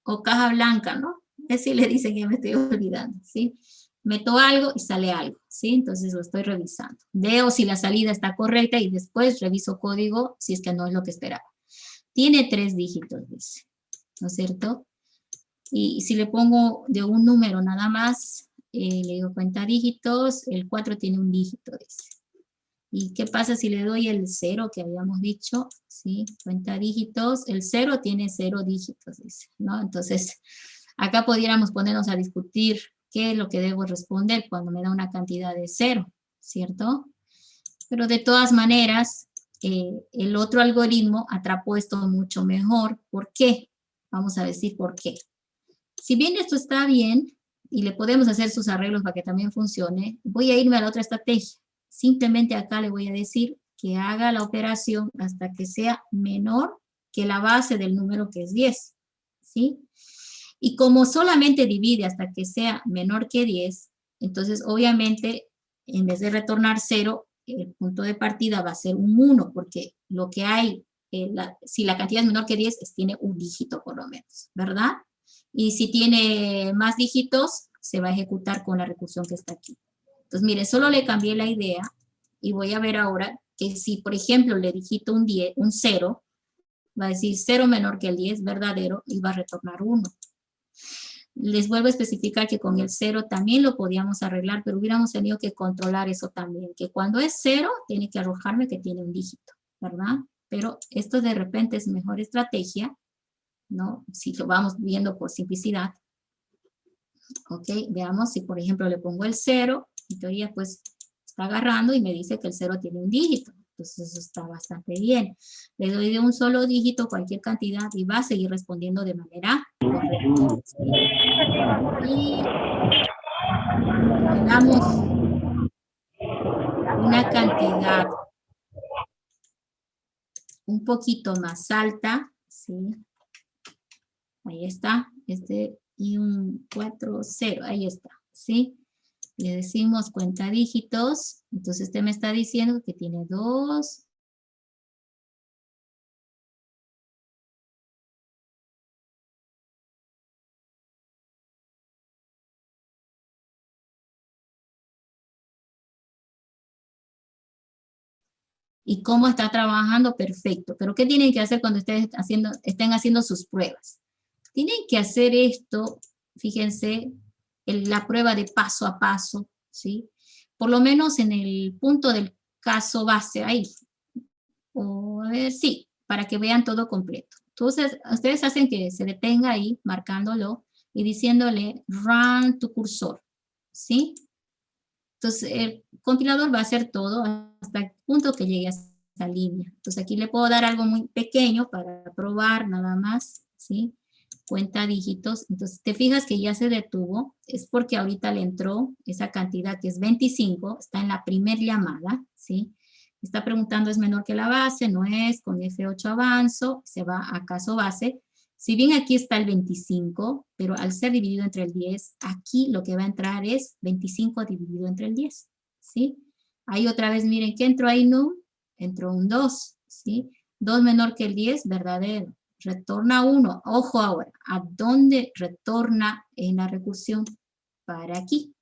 o caja blanca, ¿no? Así le dicen que me estoy olvidando, ¿sí? Meto algo y sale algo, ¿sí? Entonces lo estoy revisando. Veo si la salida está correcta y después reviso código si es que no es lo que esperaba. Tiene 3 dígitos, dice, ¿no es cierto? Y si le pongo de un número nada más, le digo cuenta dígitos, el 4 tiene un dígito, dice. ¿Y qué pasa si le doy el 0 que habíamos dicho? ¿Sí? Cuenta dígitos, el 0 tiene 0 dígitos, dice, ¿no? Entonces, acá pudiéramos ponernos a discutir qué es lo que debo responder cuando me da una cantidad de 0, ¿cierto? Pero de todas maneras, el otro algoritmo atrapó esto mucho mejor. ¿Por qué? Vamos a decir por qué. Si bien esto está bien, y le podemos hacer sus arreglos para que también funcione, voy a irme a la otra estrategia. Simplemente acá le voy a decir que haga la operación hasta que sea menor que la base del número que es 10, ¿sí? Y como solamente divide hasta que sea menor que 10, entonces obviamente en vez de retornar 0, el punto de partida va a ser un 1, porque lo que hay, si la cantidad es menor que 10, tiene un dígito por lo menos, ¿verdad? Y si tiene más dígitos, se va a ejecutar con la recursión que está aquí. Entonces, mire, solo le cambié la idea y voy a ver ahora que si, por ejemplo, le digito un 0, va a decir 0 menor que el 10, verdadero, y va a retornar 1. Les vuelvo a especificar que con el 0 también lo podíamos arreglar, pero hubiéramos tenido que controlar eso también, que cuando es 0, tiene que arrojarme que tiene un dígito, ¿verdad? Pero esto de repente es mejor estrategia, ¿no? Si lo vamos viendo por simplicidad. Ok, veamos si por ejemplo le pongo el 0, en teoría pues está agarrando y me dice que el 0 tiene un dígito. Entonces eso está bastante bien. Le doy de un solo dígito cualquier cantidad y va a seguir respondiendo de manera correcta. Y le damos una cantidad un poquito más alta, ¿sí? Ahí está, y un 4, 0, ahí está, ¿sí? Le decimos cuenta dígitos, entonces este me está diciendo que tiene 2. ¿Y cómo está trabajando? Perfecto. Pero ¿qué tienen que hacer cuando ustedes estén haciendo sus pruebas? Tienen que hacer esto, fíjense, la prueba de paso a paso, ¿sí? Por lo menos en el punto del caso base, ahí. O a ver, sí, para que vean todo completo. Entonces, ustedes hacen que se detenga ahí, marcándolo, y diciéndole, run tu cursor, ¿sí? Entonces, el compilador va a hacer todo hasta el punto que llegue a esa línea. Entonces, aquí le puedo dar algo muy pequeño para probar nada más, ¿sí? Cuenta dígitos. Entonces, te fijas que ya se detuvo. Es porque ahorita le entró esa cantidad que es 25. Está en la primera llamada, ¿sí? Está preguntando, ¿es menor que la base? No es. Con F8 avanzo. Se va a caso base. Si bien aquí está el 25, pero al ser dividido entre el 10, aquí lo que va a entrar es 25 dividido entre el 10, ¿sí? Ahí otra vez, miren, ¿qué entró ahí? No, entró un 2, ¿sí? 2 menor que el 10, verdadero. Retorna 1. Ojo ahora, ¿a dónde retorna en la recursión? Para aquí.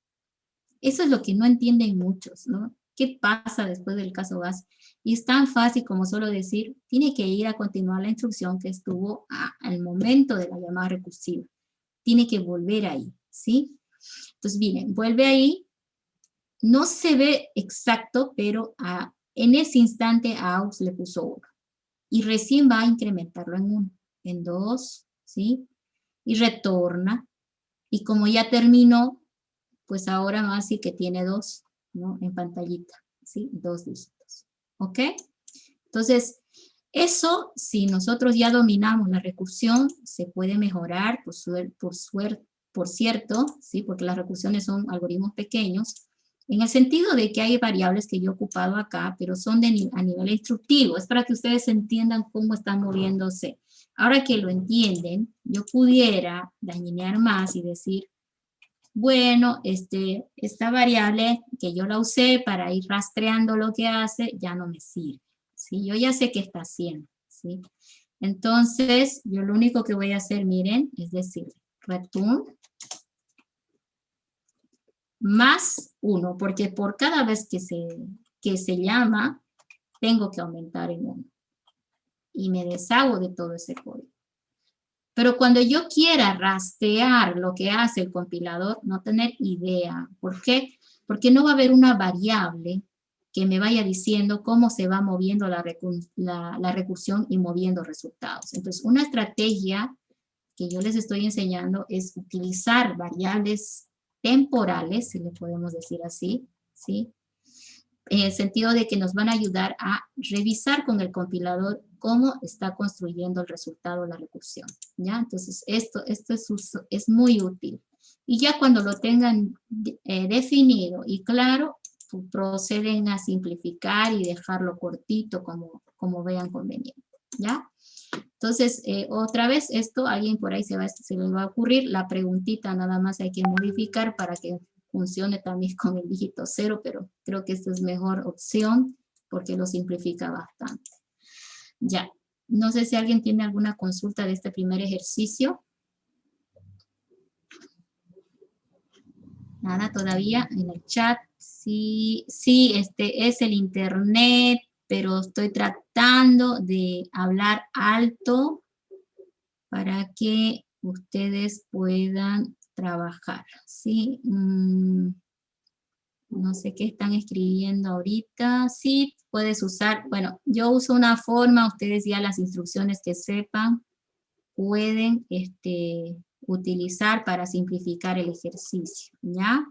Eso es lo que no entienden muchos, ¿no? ¿Qué pasa después del caso base? Y es tan fácil como solo decir, tiene que ir a continuar la instrucción que estuvo al momento de la llamada recursiva. Tiene que volver ahí, ¿sí? Entonces, miren, vuelve ahí. No se ve exacto, pero en ese instante a AUX le puso 1. Y recién va a incrementarlo en 1, en 2, ¿sí? Y retorna. Y como ya terminó, pues ahora más sí que tiene 2, ¿no? En pantallita, ¿sí? 2 dígitos, ¿ok? Entonces, eso, si nosotros ya dominamos la recursión, se puede mejorar, por cierto, ¿sí? Porque las recursiones son algoritmos pequeños, en el sentido de que hay variables que yo he ocupado acá, pero son a nivel instructivo, es para que ustedes entiendan cómo están moviéndose. Ahora que lo entienden, yo pudiera dañinear más y decir, bueno, esta variable que yo la usé para ir rastreando lo que hace, ya no me sirve, ¿sí? Yo ya sé qué está haciendo, ¿sí? Entonces, yo lo único que voy a hacer, miren, es decir, return más 1, porque por cada vez que se llama, tengo que aumentar en 1. Y me deshago de todo ese código. Pero cuando yo quiera rastrear lo que hace el compilador, no tener idea. ¿Por qué? Porque no va a haber una variable que me vaya diciendo cómo se va moviendo la recursión y moviendo resultados. Entonces, una estrategia que yo les estoy enseñando es utilizar variables temporales, si le podemos decir así, ¿sí? En el sentido de que nos van a ayudar a revisar con el compilador cómo está construyendo el resultado de la recursión, ¿ya? Entonces, esto es muy útil. Y ya cuando lo tengan definido y claro, proceden a simplificar y dejarlo cortito como vean conveniente, ¿ya? Entonces, otra vez esto, alguien por ahí se le va a ocurrir, la preguntita nada más hay que modificar para que funcione también con el dígito 0, pero creo que esta es mejor opción porque lo simplifica bastante. Ya, no sé si alguien tiene alguna consulta de este primer ejercicio. Nada todavía en el chat. Sí, es el internet, pero estoy tratando de hablar alto para que ustedes puedan trabajar, ¿sí? No sé qué están escribiendo ahorita. Sí, puedes usar, bueno, yo uso una forma, ustedes ya las instrucciones que sepan pueden utilizar para simplificar el ejercicio, ¿ya?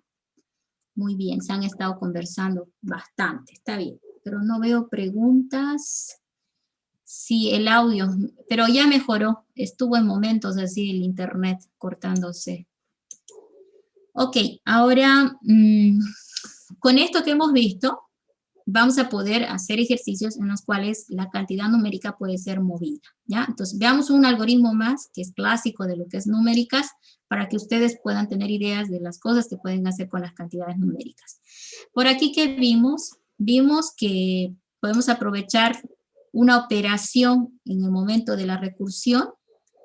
Muy bien, se han estado conversando bastante, está bien, pero no veo preguntas. Sí, el audio, pero ya mejoró, estuvo en momentos así el internet cortándose. Ok, ahora con esto que hemos visto, vamos a poder hacer ejercicios en los cuales la cantidad numérica puede ser movida, ¿ya? Entonces, veamos un algoritmo más que es clásico de lo que es numéricas para que ustedes puedan tener ideas de las cosas que pueden hacer con las cantidades numéricas. Por aquí que vimos que podemos aprovechar una operación en el momento de la recursión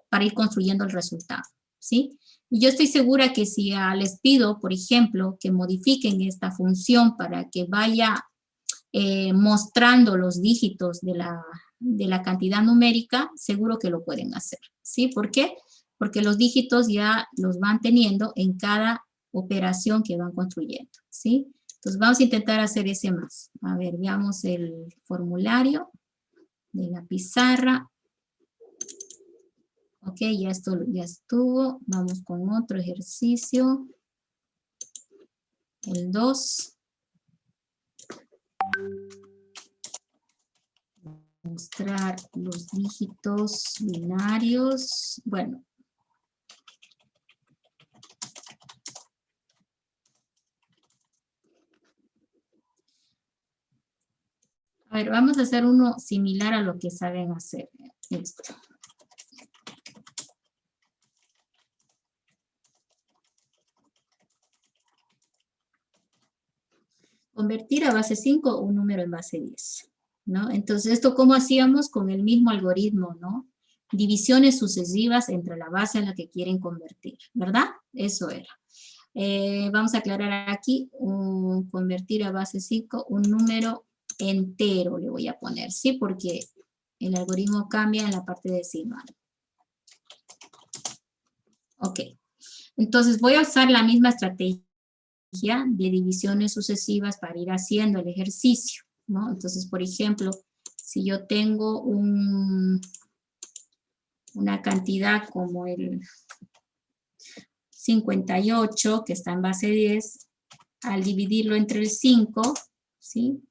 para ir construyendo el resultado, ¿sí? Y yo estoy segura que si les pido, por ejemplo, que modifiquen esta función para que vaya mostrando los dígitos de la cantidad numérica, seguro que lo pueden hacer, ¿sí? ¿Por qué? Porque los dígitos ya los van teniendo en cada operación que van construyendo, ¿sí? Entonces vamos a intentar hacer ese más. A ver, veamos el formulario de la pizarra. Ok, ya estuvo. Vamos con otro ejercicio. El 2. Mostrar los dígitos binarios. Bueno. A ver, vamos a hacer uno similar a lo que saben hacer. Esto. Convertir a base 5 un número en base 10, ¿no? Entonces, ¿esto cómo hacíamos? Con el mismo algoritmo, ¿no? Divisiones sucesivas entre la base a la que quieren convertir, ¿verdad? Eso era. Vamos a aclarar aquí, convertir a base 5 un número entero, le voy a poner, ¿sí? Porque el algoritmo cambia en la parte decimal. Ok. Entonces, voy a usar la misma estrategia de divisiones sucesivas para ir haciendo el ejercicio, ¿no? Entonces, por ejemplo, si yo tengo una cantidad como el 58, que está en base 10, al dividirlo entre el 5, ¿sí?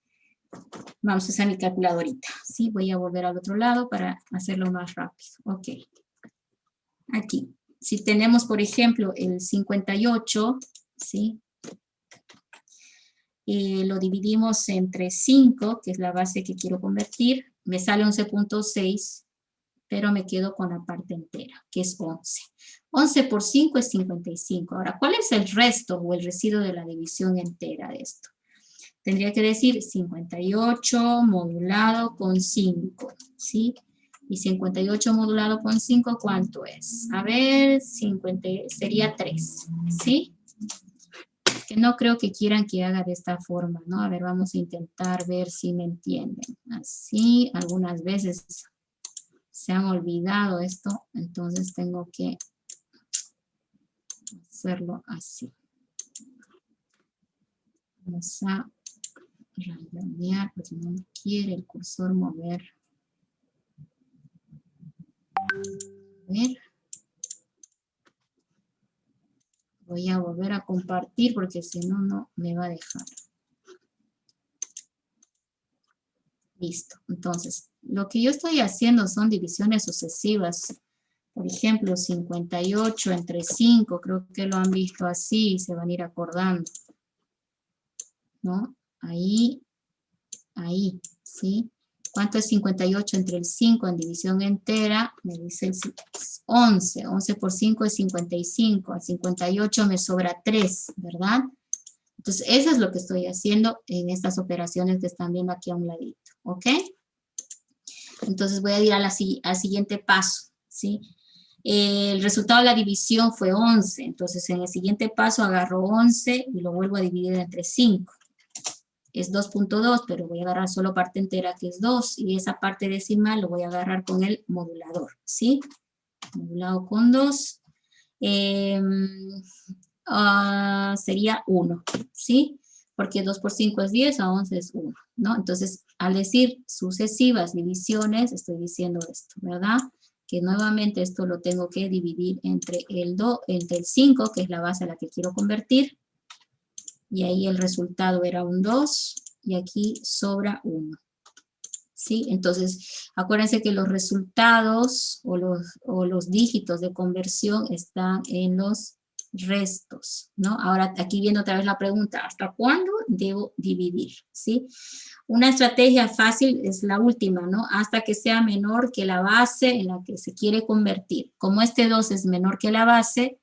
Vamos a usar mi calculadorita, ¿sí? Voy a volver al otro lado para hacerlo más rápido. Ok. Aquí, si tenemos, por ejemplo, el 58, ¿sí? Lo dividimos entre 5, que es la base que quiero convertir, me sale 11.6, pero me quedo con la parte entera, que es 11. 11 por 5 es 55. Ahora, ¿cuál es el resto o el residuo de la división entera de esto? Tendría que decir 58 modulado con 5, ¿sí? Y 58 modulado con 5, ¿cuánto es? A ver, 50, sería 3, ¿sí? Que no creo que quieran que haga de esta forma, ¿no? A ver, vamos a intentar ver si me entienden. Así, algunas veces se han olvidado esto, entonces tengo que hacerlo así. Vamos a rayonear, pues no quiere el cursor mover. A ver. Voy a volver a compartir porque si no, no me va a dejar. Listo. Entonces, lo que yo estoy haciendo son divisiones sucesivas. Por ejemplo, 58 entre 5, creo que lo han visto así y se van a ir acordando. ¿No? Ahí, ¿sí? ¿Cuánto es 58 entre el 5 en división entera? Me dice el 11. 11 por 5 es 55. Al 58 me sobra 3, ¿verdad? Entonces, eso es lo que estoy haciendo en estas operaciones que están viendo aquí a un ladito, ¿ok? Entonces, voy a ir al siguiente paso, ¿sí? El resultado de la división fue 11, entonces en el siguiente paso agarro 11 y lo vuelvo a dividir entre 5. Es 2.2, pero voy a agarrar solo parte entera que es 2, y esa parte decimal lo voy a agarrar con el modulador, ¿sí? Modulado con 2. Sería 1, ¿sí? Porque 2 por 5 es 10, a 11 es 1, ¿no? Entonces, al decir sucesivas divisiones, estoy diciendo esto, ¿verdad? Que nuevamente esto lo tengo que dividir entre el 5, que es la base a la que quiero convertir, y ahí el resultado era un 2, y aquí sobra 1. ¿Sí? Entonces, acuérdense que los resultados o los dígitos de conversión están en los restos, ¿no? Ahora, aquí viene otra vez la pregunta, ¿hasta cuándo debo dividir? ¿Sí? Una estrategia fácil es la última, ¿no? Hasta que sea menor que la base en la que se quiere convertir. Como este 2 es menor que la base,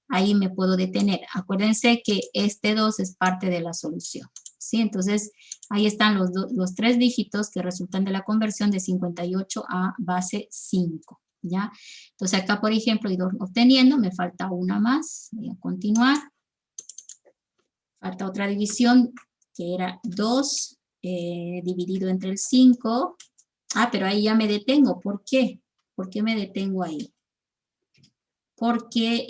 ahí me puedo detener. Acuérdense que este 2 es parte de la solución, ¿sí? Entonces, ahí están los 3 dígitos que resultan de la conversión de 58 a base 5, ¿ya? Entonces, acá, por ejemplo, he ido obteniendo, me falta una más, voy a continuar. Falta otra división, que era 2 dividido entre el 5. Ah, pero ahí ya me detengo, ¿por qué? ¿Por qué me detengo ahí? Porque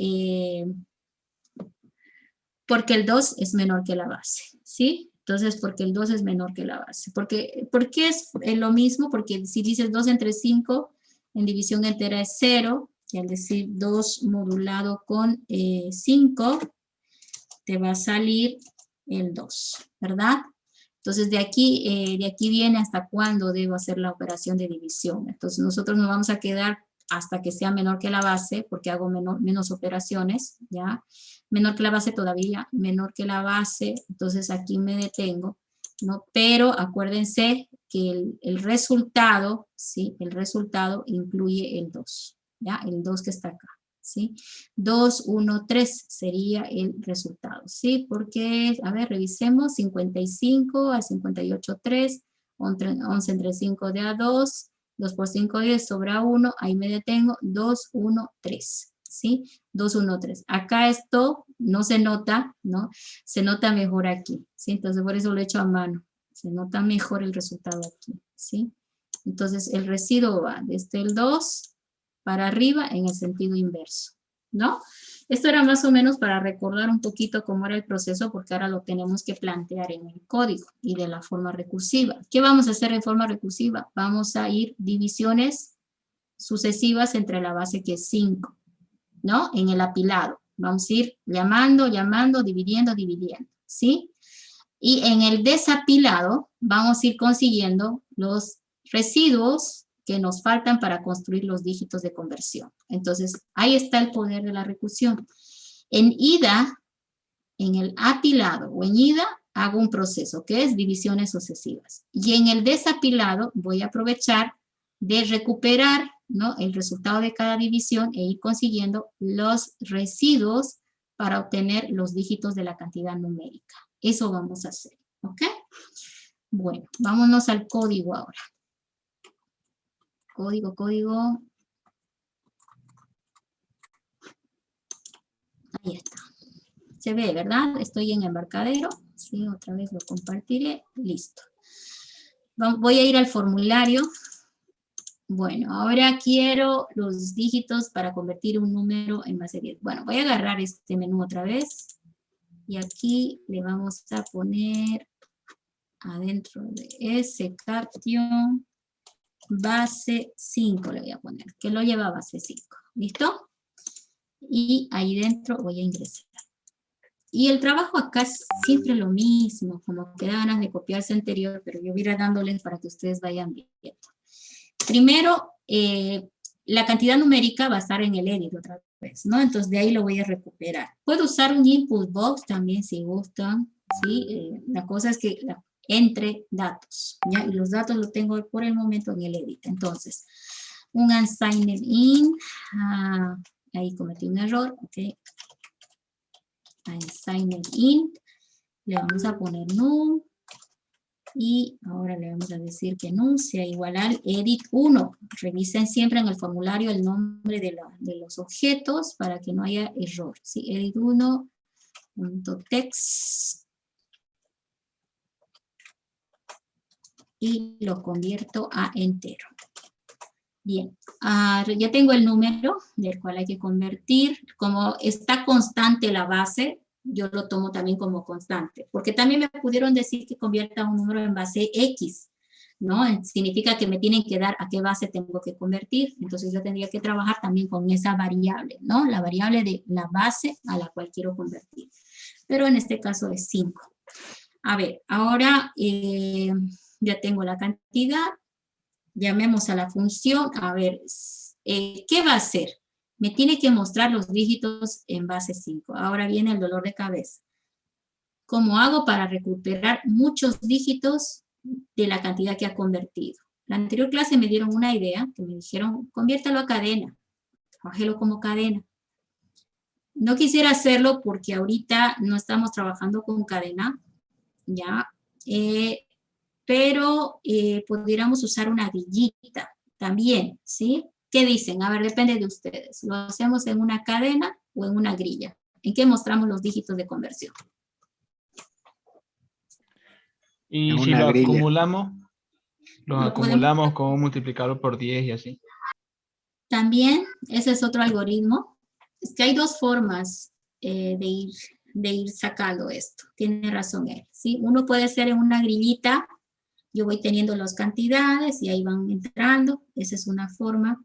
el 2 es menor que la base, ¿sí? Entonces, porque el 2 es menor que la base. ¿Por qué es lo mismo? Porque si dices 2 entre 5, en división entera es 0, y al decir 2 modulado con 5, te va a salir el 2, ¿verdad? Entonces, de aquí viene hasta cuándo debo hacer la operación de división. Entonces, nosotros nos vamos a quedar hasta que sea menor que la base, porque hago menos operaciones, ¿ya? Menor que la base todavía, menor que la base, entonces aquí me detengo, ¿no? Pero acuérdense que el resultado, ¿sí? El resultado incluye el 2, ¿ya? El 2 que está acá, ¿sí? 2, 1, 3 sería el resultado, ¿sí? Porque, a ver, revisemos, 55 a 58, 3, 11 entre 5 de a 2, 2 por 5, 10, sobra 1, ahí me detengo, 2, 1, 3, ¿sí? 2, 1, 3. Acá esto no se nota, ¿no? Se nota mejor aquí, ¿sí? Entonces por eso lo he hecho a mano. Se nota mejor el resultado aquí, ¿sí? Entonces el residuo va desde el 2 para arriba en el sentido inverso, ¿no? Esto era más o menos para recordar un poquito cómo era el proceso, porque ahora lo tenemos que plantear en el código y de la forma recursiva. ¿Qué vamos a hacer en forma recursiva? Vamos a ir divisiones sucesivas entre la base que es 5, ¿no? En el apilado. Vamos a ir llamando, dividiendo, ¿sí? Y en el desapilado vamos a ir consiguiendo los residuos que nos faltan para construir los dígitos de conversión. Entonces, ahí está el poder de la recursión. En ida, en el apilado o en ida, hago un proceso que es divisiones sucesivas. Y en el desapilado voy a aprovechar de recuperar, ¿no?, el resultado de cada división e ir consiguiendo los residuos para obtener los dígitos de la cantidad numérica. Eso vamos a hacer, ¿ok? Bueno, vámonos al código ahora. Código. Ahí está. Se ve, ¿verdad? Estoy en embarcadero. Sí, otra vez lo compartiré. Listo. Voy a ir al formulario. Bueno, ahora quiero los dígitos para convertir un número en base 10. Bueno, voy a agarrar este menú otra vez. Y aquí le vamos a poner adentro de ese caption base 5 le voy a poner, que lo lleva a base 5. ¿Listo? Y ahí dentro voy a ingresar. Y el trabajo acá es siempre lo mismo, como que da ganas de copiarse anterior, pero yo voy a ir dándoles para que ustedes vayan viendo. Primero, la cantidad numérica va a estar en el edit otra vez, ¿no? Entonces de ahí lo voy a recuperar. Puedo usar un input box también si gustan, ¿sí? La cosa es que entre datos, ¿ya? Y los datos los tengo por el momento en el edit. Entonces, un unsigned in, ahí cometí un error, ok. Unsigned in, le vamos a poner num, y ahora le vamos a decir que num sea igual al edit 1. Revisen siempre en el formulario el nombre de los objetos para que no haya error, ¿sí? Edit 1.text y lo convierto a entero. Bien, ya tengo el número del cual hay que convertir. Como está constante la base, yo lo tomo también como constante, porque también me pudieron decir que convierta un número en base X, ¿no? Significa que me tienen que dar a qué base tengo que convertir, entonces yo tendría que trabajar también con esa variable, ¿no? La variable de la base a la cual quiero convertir, pero en este caso es 5. A ver, ahora ya tengo la cantidad. Llamemos a la función, a ver, ¿qué va a hacer? Me tiene que mostrar los dígitos en base 5. Ahora viene el dolor de cabeza. ¿Cómo hago para recuperar muchos dígitos de la cantidad que ha convertido? La anterior clase me dieron una idea, que me dijeron, conviértalo a cadena, trabájelo como cadena. No quisiera hacerlo porque ahorita no estamos trabajando con cadena, ¿ya? Pero pudiéramos usar una grillita también, ¿sí? ¿Qué dicen? A ver, depende de ustedes. ¿Lo hacemos en una cadena o en una grilla? ¿En qué mostramos los dígitos de conversión? Y En si una lo grilla. acumulamos, los Lo podemos acumulamos con multiplicarlo por 10 y así. también, ese es otro algoritmo. Es que hay dos formas de ir sacando esto. Tiene razón él, ¿sí? Uno puede ser en una grillita. Yo voy teniendo las cantidades y ahí van entrando. Esa es una forma.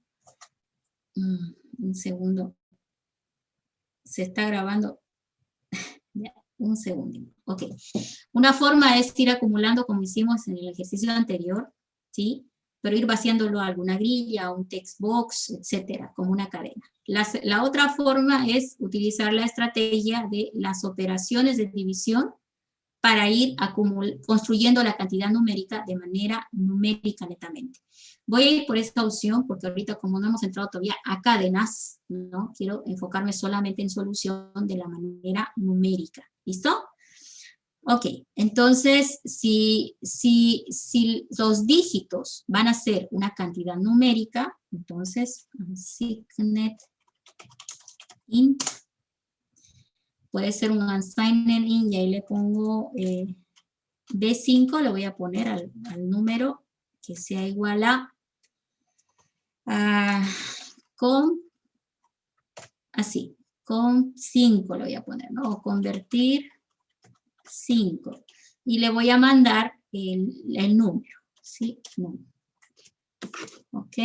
Un segundo. Se está grabando. Un segundo. Ok. Una forma es ir acumulando como hicimos en el ejercicio anterior, ¿sí? Pero ir vaciándolo a alguna grilla, a un text box, etcétera, como una cadena. La otra forma es utilizar la estrategia de las operaciones de división para ir construyendo la cantidad numérica de manera numérica netamente. Voy a ir por esta opción porque ahorita como no hemos entrado todavía a cadenas, ¿no? Quiero enfocarme solamente en solución de la manera numérica. ¿Listo? Ok, entonces si los dígitos van a ser una cantidad numérica, entonces unsigned int puede ser un unsigned int y ahí le pongo B5, lo voy a poner al número que sea igual a con 5 lo voy a poner, ¿no? O convertir 5. Y le voy a mandar el número, ¿sí? No. ¿Ok?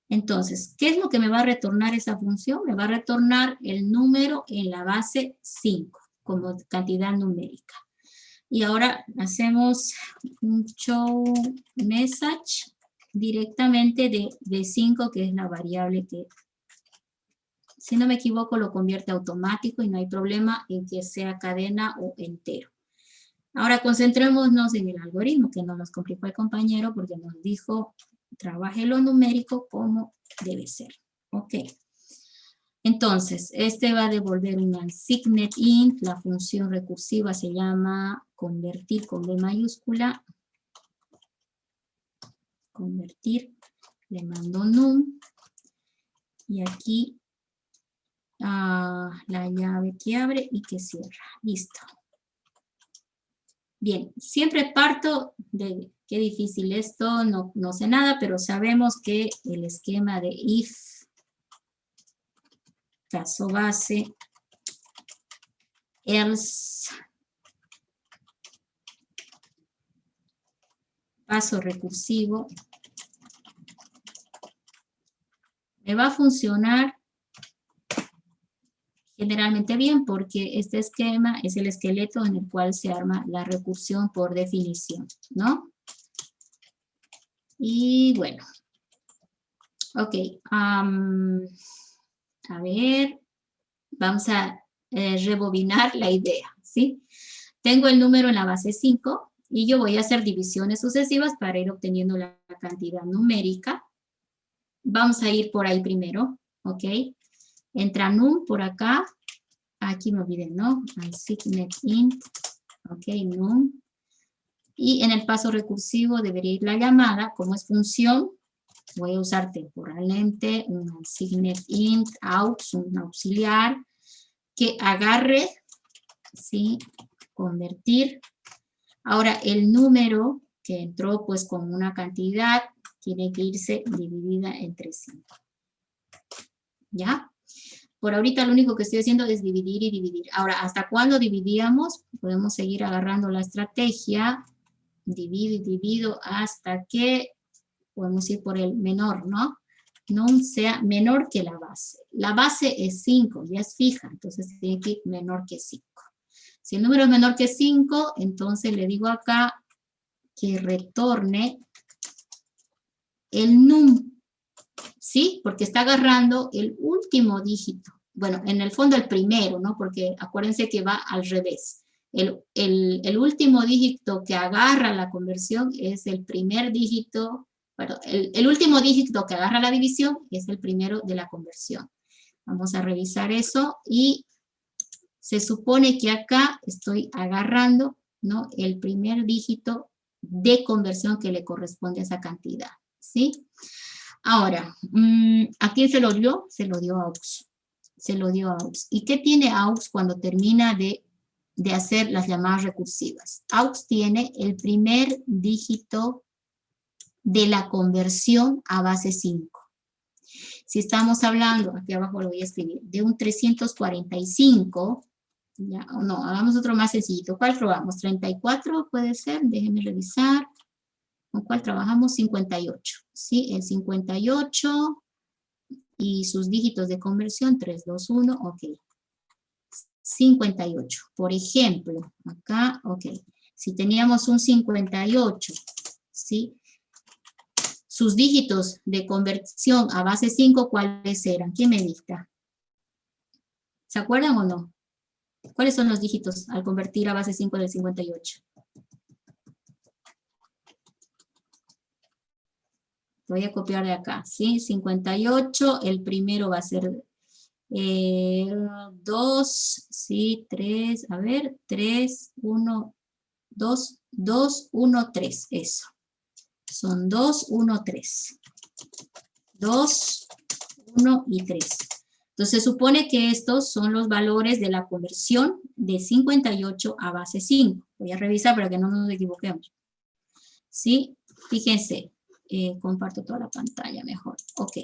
Entonces, ¿qué es lo que me va a retornar esa función? Me va a retornar el número en la base 5 como cantidad numérica. Y ahora hacemos un show message directamente de 5, que es la variable que, si no me equivoco, lo convierte automático y no hay problema en que sea cadena o entero. Ahora concentrémonos en el algoritmo, que nos complicó el compañero porque nos dijo, trabaje lo numérico como debe ser. Ok. Entonces, este va a devolver un unsigned int, la función recursiva se llama convertir con B mayúscula. Convertir, le mando num. Y aquí la llave que abre y que cierra. Listo. Bien, siempre parto de, qué difícil esto, no sé nada, pero sabemos que el esquema de if, caso base, else, paso recursivo, me va a funcionar generalmente bien porque este esquema es el esqueleto en el cual se arma la recursión por definición, ¿no? Y bueno, ok, a ver, vamos a rebobinar la idea, ¿sí? Tengo el número en la base 5 y yo voy a hacer divisiones sucesivas para ir obteniendo la cantidad numérica. Vamos a ir por ahí primero, ¿ok? Entra num por acá. Aquí me olvidé, ¿no? Unsigned int, ok, num. Y en el paso recursivo debería ir la llamada, como es función, voy a usar temporalmente un unsigned int, aux, un auxiliar, que agarre, ¿sí? Convertir. Ahora el número que entró pues con una cantidad tiene que irse dividida entre 5. ¿Ya? Por ahorita lo único que estoy haciendo es dividir y dividir. Ahora, ¿hasta cuándo dividíamos? Podemos seguir agarrando la estrategia. Divido y divido hasta que podemos ir por el menor, ¿no? Num sea menor que la base. La base es 5, ya es fija, entonces tiene que ir menor que 5. Si el número es menor que 5, entonces le digo acá que retorne el num, ¿sí? Porque está agarrando el último dígito. Bueno, en el fondo el primero, ¿no? Porque acuérdense que va al revés. El último dígito que agarra la conversión es el primer dígito, perdón, el último dígito que agarra la división es el primero de la conversión. Vamos a revisar eso y se supone que acá estoy agarrando, ¿no? El primer dígito de conversión que le corresponde a esa cantidad, ¿sí? Ahora, ¿a quién se lo dio? Se lo dio a aux. Se lo dio a aux. ¿Y qué tiene aux cuando termina de hacer las llamadas recursivas? Aux tiene el primer dígito de la conversión a base 5. Si estamos hablando, aquí abajo lo voy a escribir, de un 345, ya, o no, hagamos otro más sencillito. ¿Cuál probamos? ¿34 puede ser? Déjenme revisar. ¿Con cuál trabajamos? 58, ¿sí? El 58 y sus dígitos de conversión, 3, 2, 1, ok. 58. Por ejemplo, acá, ok. Si teníamos un 58, ¿sí? Sus dígitos de conversión a base 5, ¿cuáles eran? ¿Quién me dicta? ¿Se acuerdan o no? ¿Cuáles son los dígitos al convertir a base 5 del 58? Voy a copiar de acá, ¿sí? 58, el primero va a ser 2, ¿sí? 3, a ver, 3, 1, 2, 2, 1, 3, eso. Son 2, 1, 3. 2, 1 y 3. Entonces, se supone que estos son los valores de la conversión de 58 a base 5. Voy a revisar para que no nos equivoquemos. ¿Sí? Fíjense, comparto toda la pantalla mejor. Ok.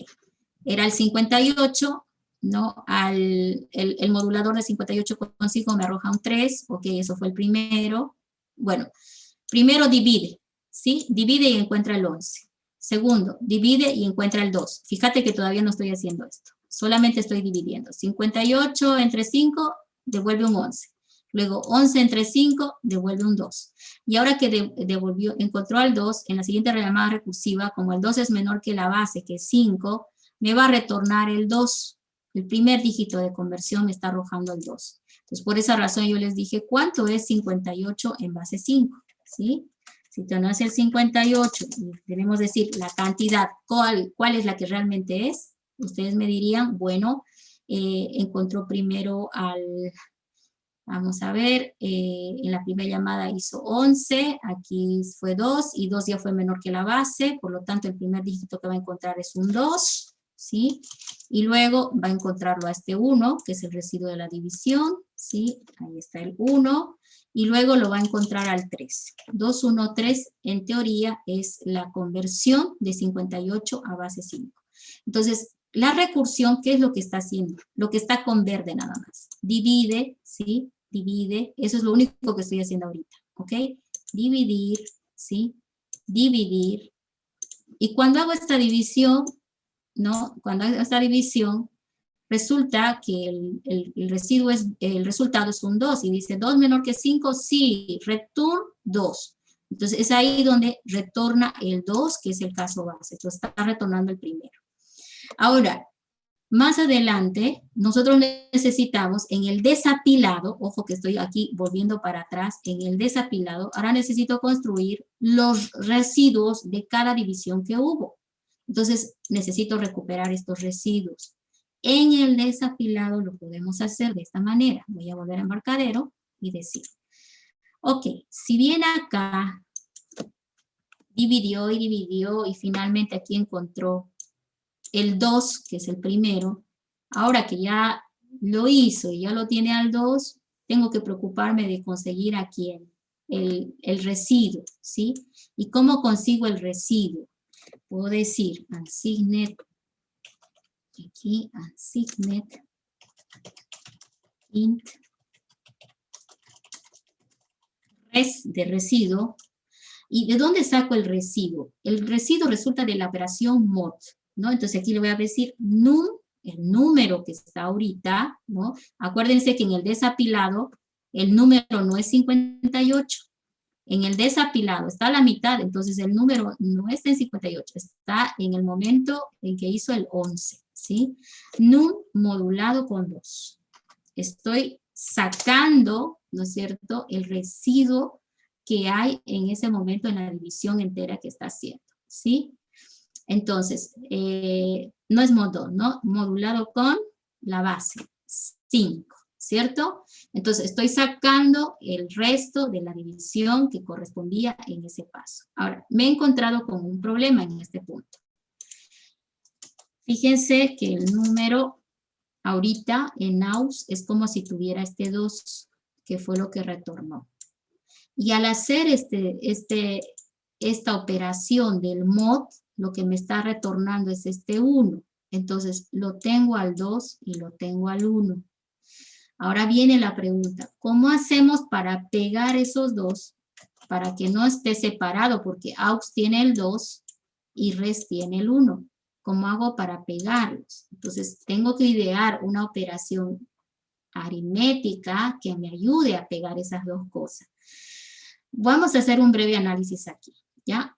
Era el 58, ¿no? El modulador de 58,5 me arroja un 3. Ok, eso fue el primero. Bueno, primero divide, ¿sí? Divide y encuentra el 11. Segundo, divide y encuentra el 2. Fíjate que todavía no estoy haciendo esto. Solamente estoy dividiendo. 58 entre 5 devuelve un 11. Luego 11 entre 5 devuelve un 2. Y ahora que encontró al 2, en la siguiente llamada recursiva, como el 2 es menor que la base, que es 5, me va a retornar el 2. El primer dígito de conversión me está arrojando el 2. Entonces, por esa razón yo les dije, ¿cuánto es 58 en base 5? ¿Sí? Si tenemos el 58 y queremos decir la cantidad, ¿cuál es la que realmente es? Ustedes me dirían, bueno, encontró primero vamos a ver, en la primera llamada hizo 11, aquí fue 2, y 2 ya fue menor que la base, por lo tanto el primer dígito que va a encontrar es un 2, ¿sí? Y luego va a encontrarlo a este 1, que es el residuo de la división, ¿sí? Ahí está el 1, y luego lo va a encontrar al 3. 2, 1, 3, en teoría, es la conversión de 58 a base 5. Entonces, la recursión, ¿qué es lo que está haciendo? Lo que está con verde nada más. Divide, ¿sí? Divide, eso es lo único que estoy haciendo ahorita, ¿ok? Dividir, ¿sí? Dividir. Y cuando hago esta división, ¿no? Cuando hago esta división, resulta que el resultado es un 2, y dice 2 menor que 5, sí, return 2. Entonces, es ahí donde retorna el 2, que es el caso base. Entonces, está retornando el primero. Ahora, más adelante, nosotros necesitamos en el desapilado, ojo que estoy aquí volviendo para atrás, en el desapilado, ahora necesito construir los residuos de cada división que hubo. Entonces, necesito recuperar estos residuos. En el desapilado lo podemos hacer de esta manera. Voy a volver a embarcadero y decir, ok, si bien acá dividió y finalmente aquí encontró el 2, que es el primero, ahora que ya lo hizo y ya lo tiene al 2, tengo que preocuparme de conseguir aquí el residuo, ¿sí? ¿Y cómo consigo el residuo? Puedo decir unsignet, aquí unsignet, int, res de residuo. ¿Y de dónde saco el residuo? El residuo resulta de la operación mod, ¿no? Entonces aquí le voy a decir num, el número que está ahorita, ¿no? Acuérdense que en el desapilado el número no es 58. En el desapilado está a la mitad, entonces el número no está en 58, está en el momento en que hizo el 11, ¿sí? Num modulado con 2. Estoy sacando, ¿no es cierto?, el residuo que hay en ese momento en la división entera que está haciendo, ¿sí? Entonces, no es modo, ¿no? Modulado con la base, 5, ¿cierto? Entonces, estoy sacando el resto de la división que correspondía en ese paso. Ahora, me he encontrado con un problema en este punto. Fíjense que el número ahorita en AUS es como si tuviera este 2, que fue lo que retornó. Y al hacer esta operación del mod, lo que me está retornando es este 1. Entonces, lo tengo al 2 y lo tengo al 1. Ahora viene la pregunta, ¿cómo hacemos para pegar esos dos para que no esté separado? Porque AUX tiene el 2 y RES tiene el 1. ¿Cómo hago para pegarlos? Entonces, tengo que idear una operación aritmética que me ayude a pegar esas dos cosas. Vamos a hacer un breve análisis aquí, ¿ya?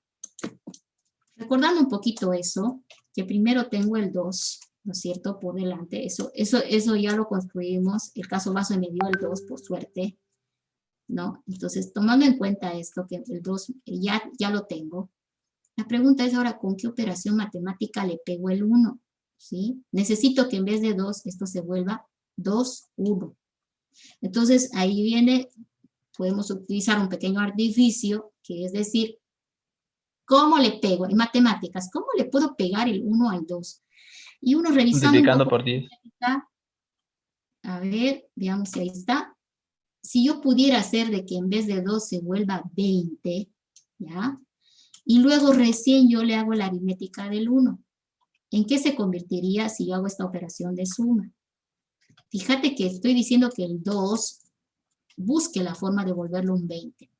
Recordando un poquito eso, que primero tengo el 2, ¿no es cierto?, por delante. Eso ya lo construimos. El caso base me dio el 2, por suerte, ¿no? Entonces, tomando en cuenta esto, que el 2 ya lo tengo, la pregunta es ahora, ¿con qué operación matemática le pego el 1? ¿Sí? Necesito que en vez de 2, esto se vuelva 2, 1. Entonces, ahí viene, podemos utilizar un pequeño artificio, que es decir, ¿cómo le pego? En matemáticas, ¿cómo le puedo pegar el 1 al 2? Y uno revisando un Multiplicando poco, por 10. a ver, veamos si ahí está. Si yo pudiera hacer de que en vez de 2 se vuelva 20, ¿ya? Y luego recién yo le hago la aritmética del 1. ¿En qué se convertiría si yo hago esta operación de suma? Fíjate que estoy diciendo que el 2 busque la forma de volverlo un 20.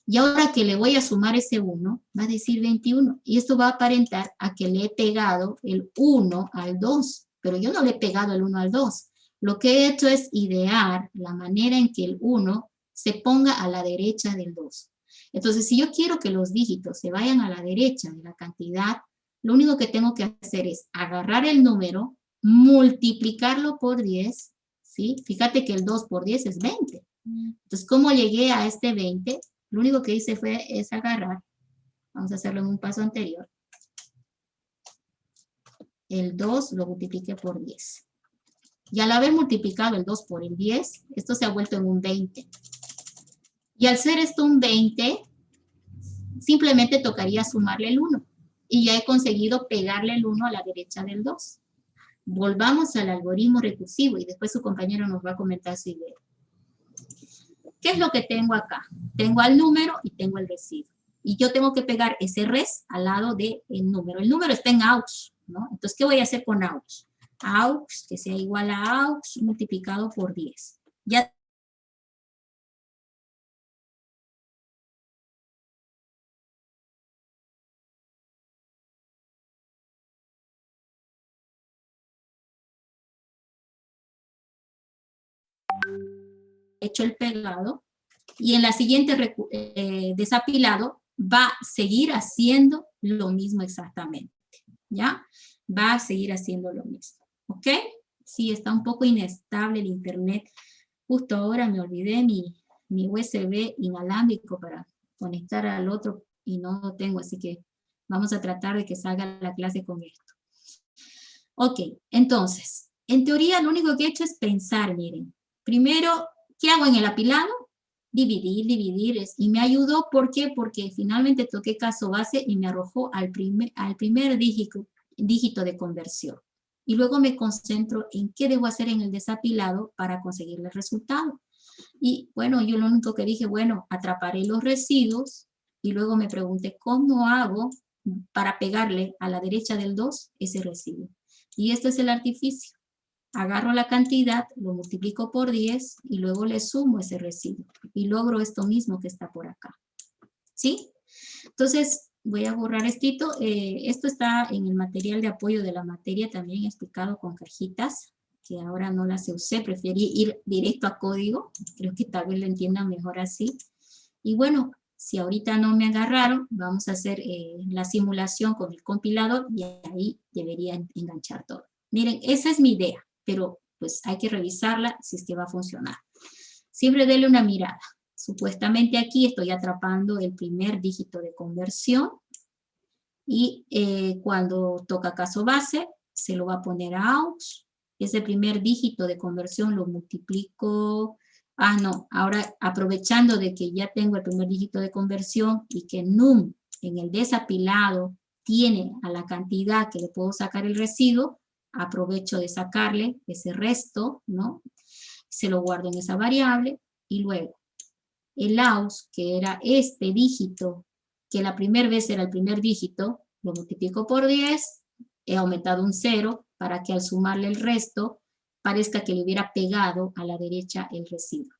Y ahora que le voy a sumar ese 1, va a decir 21. Y esto va a aparentar a que le he pegado el 1 al 2. Pero yo no le he pegado el 1 al 2. Lo que he hecho es idear la manera en que el 1 se ponga a la derecha del 2. Entonces, si yo quiero que los dígitos se vayan a la derecha de la cantidad, lo único que tengo que hacer es agarrar el número, multiplicarlo por 10, ¿sí? Fíjate que el 2 por 10 es 20. Entonces, ¿cómo llegué a este 20? Lo único que hice es agarrar, vamos a hacerlo en un paso anterior, el 2 lo multipliqué por 10. Y al haber multiplicado el 2 por el 10, esto se ha vuelto en un 20. Y al ser esto un 20, simplemente tocaría sumarle el 1. Y ya he conseguido pegarle el 1 a la derecha del 2. Volvamos al algoritmo recursivo y después su compañero nos va a comentar su idea. ¿Qué es lo que tengo acá? Tengo al número y tengo el residuo. Y yo tengo que pegar ese res al lado del número. El número está en aux, ¿no? Entonces, ¿qué voy a hacer con aux? Aux, que sea igual a aux multiplicado por 10. Ya he hecho el pegado. Y en la siguiente desapilado va a seguir haciendo lo mismo exactamente, ¿ya? Va a seguir haciendo lo mismo, ¿ok? Sí, está un poco inestable el internet. Justo ahora me olvidé mi USB inalámbrico para conectar al otro y no lo tengo, así que vamos a tratar de que salga la clase con esto. Ok, entonces, en teoría lo único que he hecho es pensar, miren. Primero, ¿qué hago en el apilado? Dividir, y me ayudó, ¿por qué? Porque finalmente toqué caso base y me arrojó al primer dígito de conversión. Y luego me concentro en qué debo hacer en el desapilado para conseguir el resultado. Y bueno, yo lo único que dije, bueno, atraparé los residuos y luego me pregunté, ¿cómo hago para pegarle a la derecha del 2 ese residuo? Y este es el artificio. Agarro la cantidad, lo multiplico por 10 y luego le sumo ese residuo. Y logro esto mismo que está por acá. ¿Sí? Entonces, voy a borrar esto. Esto está en el material de apoyo de la materia, también explicado con cajitas, que ahora no las usé, preferí ir directo a código. Creo que tal vez lo entiendan mejor así. Y bueno, si ahorita no me agarraron, vamos a hacer la simulación con el compilador y ahí debería enganchar todo. Miren, esa es mi idea, pero pues hay que revisarla si es que va a funcionar. Siempre denle una mirada. Supuestamente aquí estoy atrapando el primer dígito de conversión y cuando toca caso base, se lo va a poner a aux. Ese primer dígito de conversión lo multiplico. No, ahora aprovechando de que ya tengo el primer dígito de conversión y que num en el desapilado tiene a la cantidad que le puedo sacar el residuo, aprovecho de sacarle ese resto, ¿no? Se lo guardo en esa variable y luego el aux, que era este dígito, que la primera vez era el primer dígito, lo multiplico por 10, he aumentado un 0 para que al sumarle el resto parezca que le hubiera pegado a la derecha el residuo.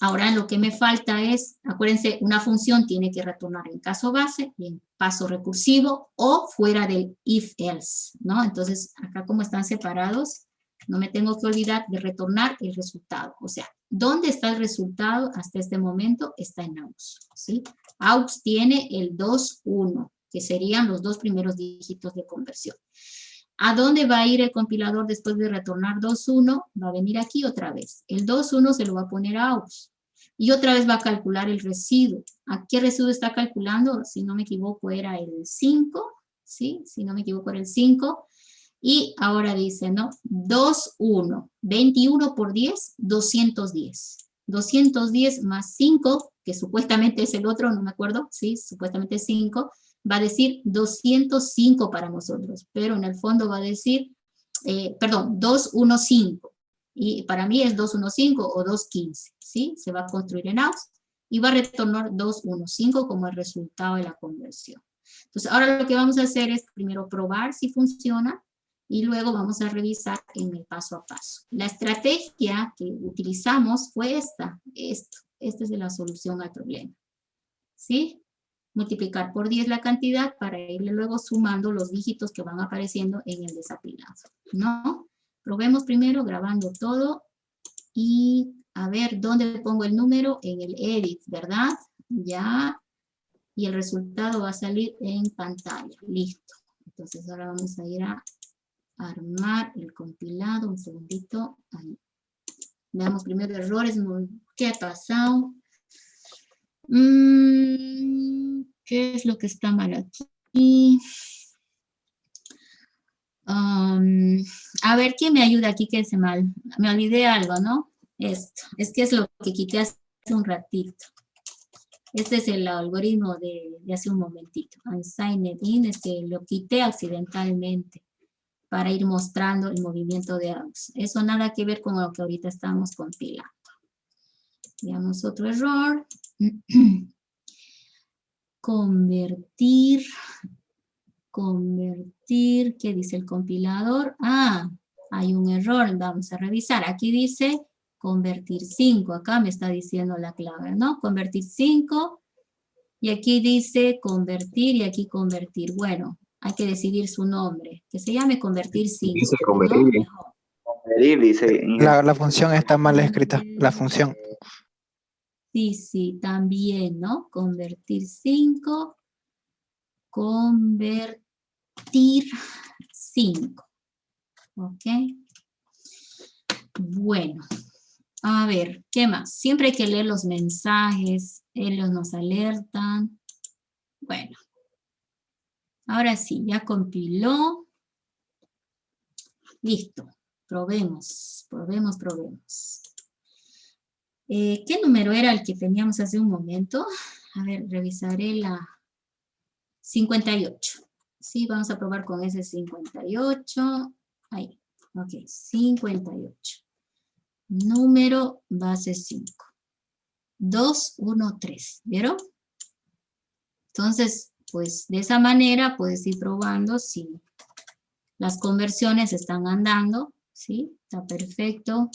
Ahora lo que me falta es, acuérdense, una función tiene que retornar en caso base y en paso recursivo o fuera del if-else, ¿no? Entonces, acá como están separados, No me tengo que olvidar de retornar el resultado. O sea, ¿dónde está el resultado hasta este momento? Está en AUX, ¿sí? AUX tiene el 2, 1, que serían los dos primeros dígitos de conversión. ¿A dónde va a ir el compilador después de retornar 2, 1? Va a venir aquí otra vez. El 2, 1 se lo va a poner a AUX. Y otra vez va a calcular el residuo. ¿A qué residuo está calculando? Si no me equivoco era el 5, ¿sí? Si no me equivoco era el 5. Y ahora dice, ¿no? 2, 1. 21 por 10, 210. 210 más 5, que supuestamente es el otro, no me acuerdo, ¿sí? Supuestamente es 5, va a decir 205 para nosotros, pero en el fondo va a decir, perdón, 215. Y para mí es 215 o 215, ¿sí? Se va a construir en AUX y va a retornar 215 como el resultado de la conversión. Entonces, ahora lo que vamos a hacer es primero probar si funciona y luego vamos a revisar en el paso a paso. La estrategia que utilizamos fue esta es la solución al problema, ¿sí? Multiplicar por 10 la cantidad para irle luego sumando los dígitos que van apareciendo en el desapilado, ¿no? Probemos primero grabando todo y a ver dónde pongo el número en el edit, ¿verdad? Ya, y el resultado va a salir en pantalla, listo. Entonces ahora vamos a ir a armar el compilado, un segundito, ahí. Veamos primero errores, ¿qué ha pasado? ¿Qué es lo que está mal aquí? A ver, ¿quién me ayuda aquí que hace mal? Me olvidé algo, ¿no? Esto, es que es lo que quité hace un ratito. Este es el algoritmo de hace un momentito. Unsigned in, es que lo quité accidentalmente para ir mostrando el movimiento de AUX. Eso nada que ver con lo que ahorita estamos compilando. Veamos otro error. Convertir, ¿qué dice el compilador? Ah, hay un error, vamos a revisar. Aquí dice convertir 5, acá me está diciendo la clave, ¿no? Convertir 5, y aquí dice convertir, y aquí convertir. Bueno, hay que decidir su nombre, que se llame convertir 5. Dice ¿No? convertir. Mejor. Convertir, dice. La función está mal escrita, la función. Sí, también, ¿no? Convertir 5, convertir 5. ¿Ok? Bueno, a ver, ¿qué más? Siempre hay que leer los mensajes, ellos nos alertan. Bueno, ahora sí, ya compiló. Listo, probemos. ¿Qué número era el que teníamos hace un momento? A ver, revisaré la 58. Sí, vamos a probar con ese 58. Ahí, ok, 58. Número base 5. 213, ¿vieron? Entonces, pues de esa manera puedes ir probando si las conversiones están andando, ¿sí? Está perfecto.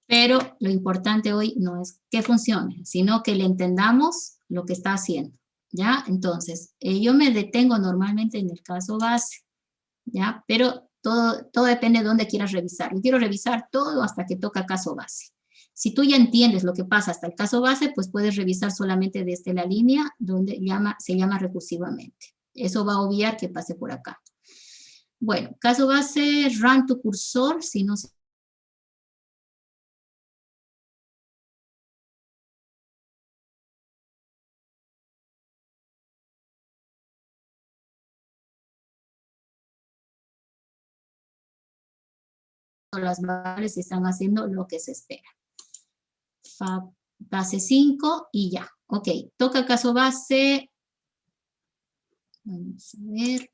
Pero lo importante hoy no es que funcione, sino que le entendamos lo que está haciendo, ¿ya? Entonces, yo me detengo normalmente en el caso base, ¿ya? Pero todo depende de dónde quieras revisar. Yo quiero revisar todo hasta que toca caso base. Si tú ya entiendes lo que pasa hasta el caso base, pues puedes revisar solamente desde la línea donde se llama recursivamente. Eso va a obviar que pase por acá. Bueno, caso base, run to cursor, si no se las variables están haciendo lo que se espera. Base 5 y ya. Ok, toca caso base. Vamos a ver.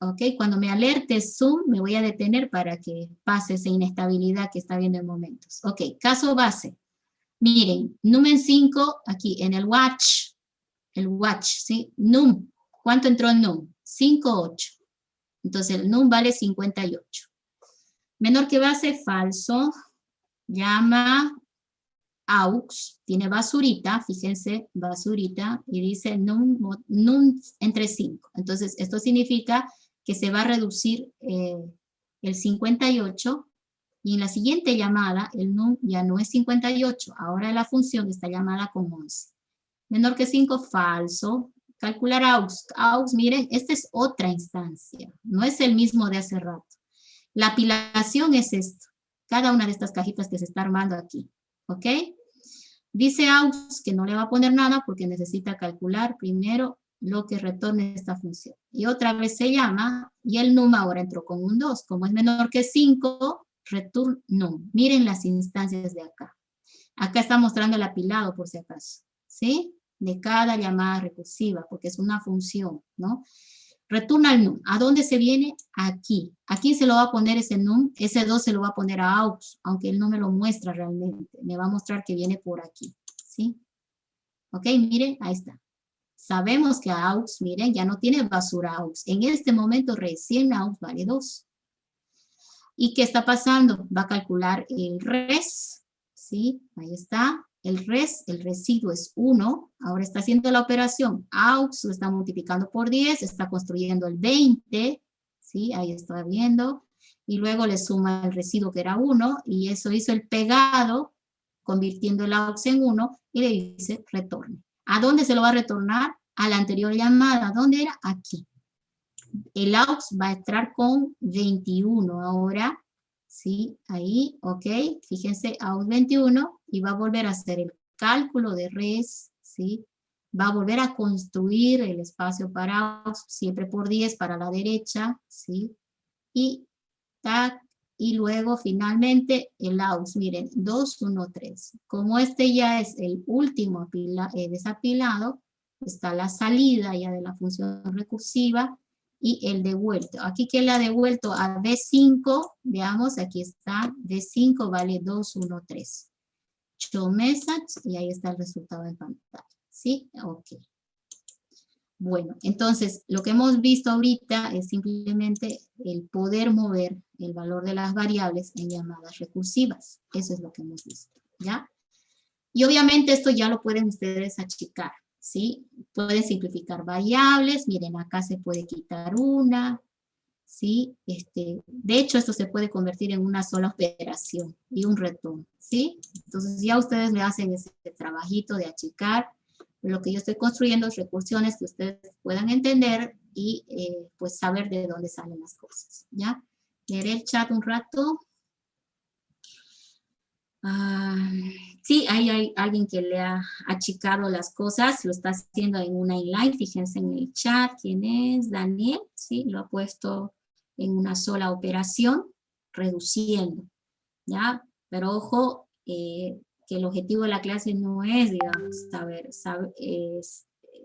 Ok, cuando me alerte Zoom, me voy a detener para que pase esa inestabilidad que está viendo en momentos. Ok, caso base. Miren, numen 5 aquí en el watch, ¿sí? Num, ¿cuánto entró en num? 58. Entonces el num vale 58. Menor que base, falso. Llama aux, tiene basurita, fíjense, basurita, y dice num entre 5. Entonces esto significa que se va a reducir el 58, y en la siguiente llamada el num ya no es 58, ahora la función está llamada con 11. Menor que 5, falso. Calcular aux. Aux, miren, esta es otra instancia, no es el mismo de hace rato. La apilación es esto, cada una de estas cajitas que se está armando aquí, ¿ok? Dice aux que no le va a poner nada porque necesita calcular primero lo que retorne esta función. Y otra vez se llama, y el num ahora entró con un 2. Como es menor que 5, return num. Miren las instancias de acá. Acá está mostrando el apilado por si acaso, ¿sí? De cada llamada recursiva, porque es una función, ¿no? Retorna el num. ¿A dónde se viene? Aquí. Aquí se lo va a poner ese num, ese 2 se lo va a poner a aux, aunque él no me lo muestra realmente. Me va a mostrar que viene por aquí, ¿sí? Ok, miren, ahí está. Sabemos que aux, miren, ya no tiene basura aux. En este momento recién aux vale 2. ¿Y qué está pasando? Va a calcular el res, ¿sí? Ahí está. El res, el residuo es 1. Ahora está haciendo la operación. Aux lo está multiplicando por 10, está construyendo el 20, ¿sí? Ahí está viendo. Y luego le suma el residuo que era 1, y eso hizo el pegado, convirtiendo el aux en 1, y le dice retorne. ¿A dónde se lo va a retornar? A la anterior llamada. ¿Dónde era? Aquí. El aux va a entrar con 21 ahora, ¿sí? Ahí, ok, fíjense, aux 21, y va a volver a hacer el cálculo de res, ¿sí? Va a volver a construir el espacio para aux, siempre por 10 para la derecha, ¿sí? Y, tac, y luego finalmente el aux, miren, 2, 1, 3. Como este ya es el último desapilado, está la salida ya de la función recursiva, y el devuelto. Aquí que le ha devuelto a D5, veamos, aquí está, D5 vale 2, 1, 3. Show message, y ahí está el resultado en pantalla, ¿sí? Ok. Bueno, entonces, lo que hemos visto ahorita es simplemente el poder mover el valor de las variables en llamadas recursivas. Eso es lo que hemos visto, ¿ya? Y obviamente esto ya lo pueden ustedes achicar, ¿sí? Pueden simplificar variables, miren, acá se puede quitar una, ¿sí? De hecho, esto se puede convertir en una sola operación y un retorno, ¿sí? Entonces ya ustedes me hacen ese trabajito de achicar. Lo que yo estoy construyendo es recursiones que ustedes puedan entender y pues saber de dónde salen las cosas, ¿ya? Leeré el chat un rato. Sí, hay alguien que le ha achicado las cosas, lo está haciendo en una inline, fíjense en el chat, ¿quién es? Daniel, sí, lo ha puesto en una sola operación, reduciendo, ¿ya? Pero ojo, que el objetivo de la clase no es, digamos,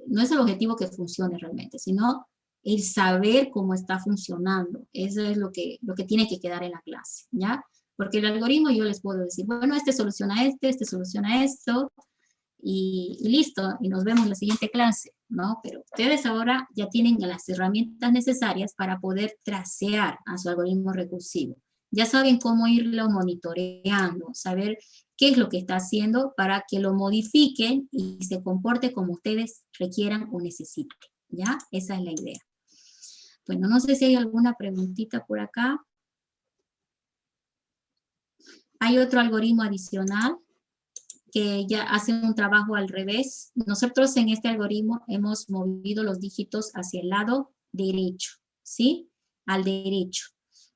no es el objetivo que funcione realmente, sino el saber cómo está funcionando. Eso es lo que tiene que quedar en la clase, ¿ya? Porque el algoritmo yo les puedo decir, bueno, este soluciona este soluciona esto, y listo, y nos vemos en la siguiente clase, ¿no? Pero ustedes ahora ya tienen las herramientas necesarias para poder tracear a su algoritmo recursivo. Ya saben cómo irlo monitoreando, saber qué es lo que está haciendo para que lo modifiquen y se comporte como ustedes requieran o necesiten, ¿ya? Esa es la idea. Bueno, no sé si hay alguna preguntita por acá. Hay otro algoritmo adicional que ya hace un trabajo al revés. Nosotros en este algoritmo hemos movido los dígitos hacia el lado derecho, ¿sí? Al derecho.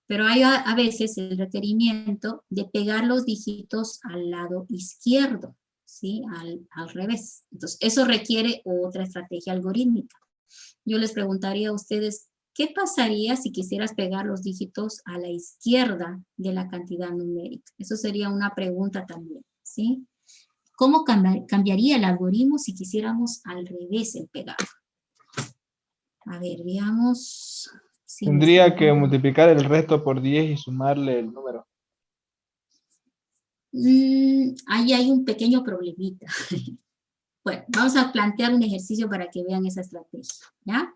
Pero hay a veces el requerimiento de pegar los dígitos al lado izquierdo, ¿sí? Al revés. Entonces, eso requiere otra estrategia algorítmica. Yo les preguntaría a ustedes, ¿qué pasaría si quisieras pegar los dígitos a la izquierda de la cantidad numérica? Eso sería una pregunta también, ¿sí? ¿Cómo cambiaría el algoritmo si quisiéramos al revés el pegado? A ver, veamos. Si Tendría que multiplicar el resto por 10 y sumarle el número. Ahí hay un pequeño problemita. Bueno, vamos a plantear un ejercicio para que vean esa estrategia, ¿ya?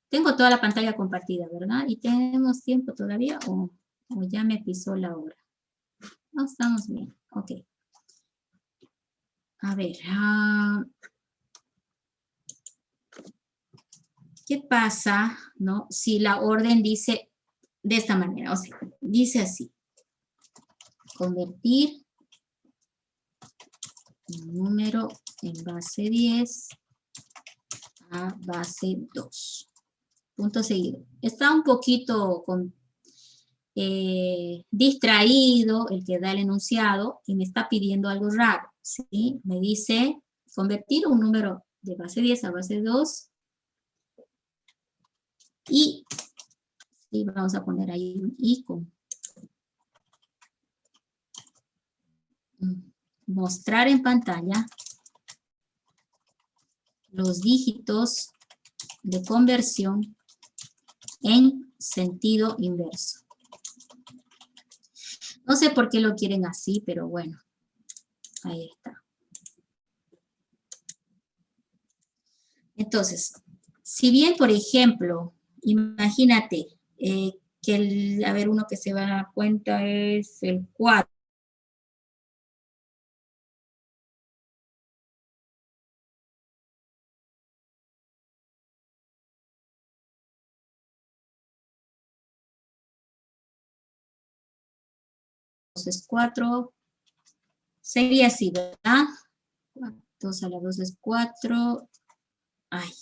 Tengo toda la pantalla compartida, ¿verdad? ¿Y tenemos tiempo todavía o ya me pisó la hora? No, estamos bien, ok. A ver, ¿qué pasa, no? Si la orden dice de esta manera, o sea, dice así. Convertir un número en base 10 a base 2. Punto seguido. Está un poquito distraído el que da el enunciado y me está pidiendo algo raro, ¿sí? Me dice convertir un número de base 10 a base 2 y vamos a poner ahí un icono. Mostrar en pantalla los dígitos de conversión en sentido inverso. No sé por qué lo quieren así, pero bueno, ahí está. Entonces, si bien, por ejemplo, imagínate que a ver, uno que se va a dar cuenta es el 4. Entonces, 4 sería así, ¿verdad? 2 a la 2 es 4. Ay.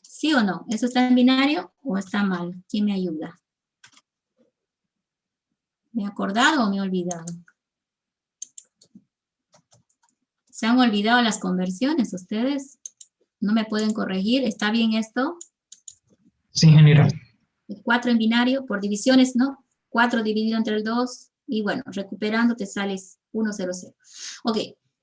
¿Sí o no? ¿Eso está en binario o está mal? ¿Quién me ayuda? ¿Me he acordado o me he olvidado? ¿Se han olvidado las conversiones ustedes? ¿No me pueden corregir? ¿Está bien esto? Sí, ingeniero. 4 en binario, por divisiones, ¿no? 4 dividido entre el 2, y bueno, recuperando te sales 1, 0, 0. Ok,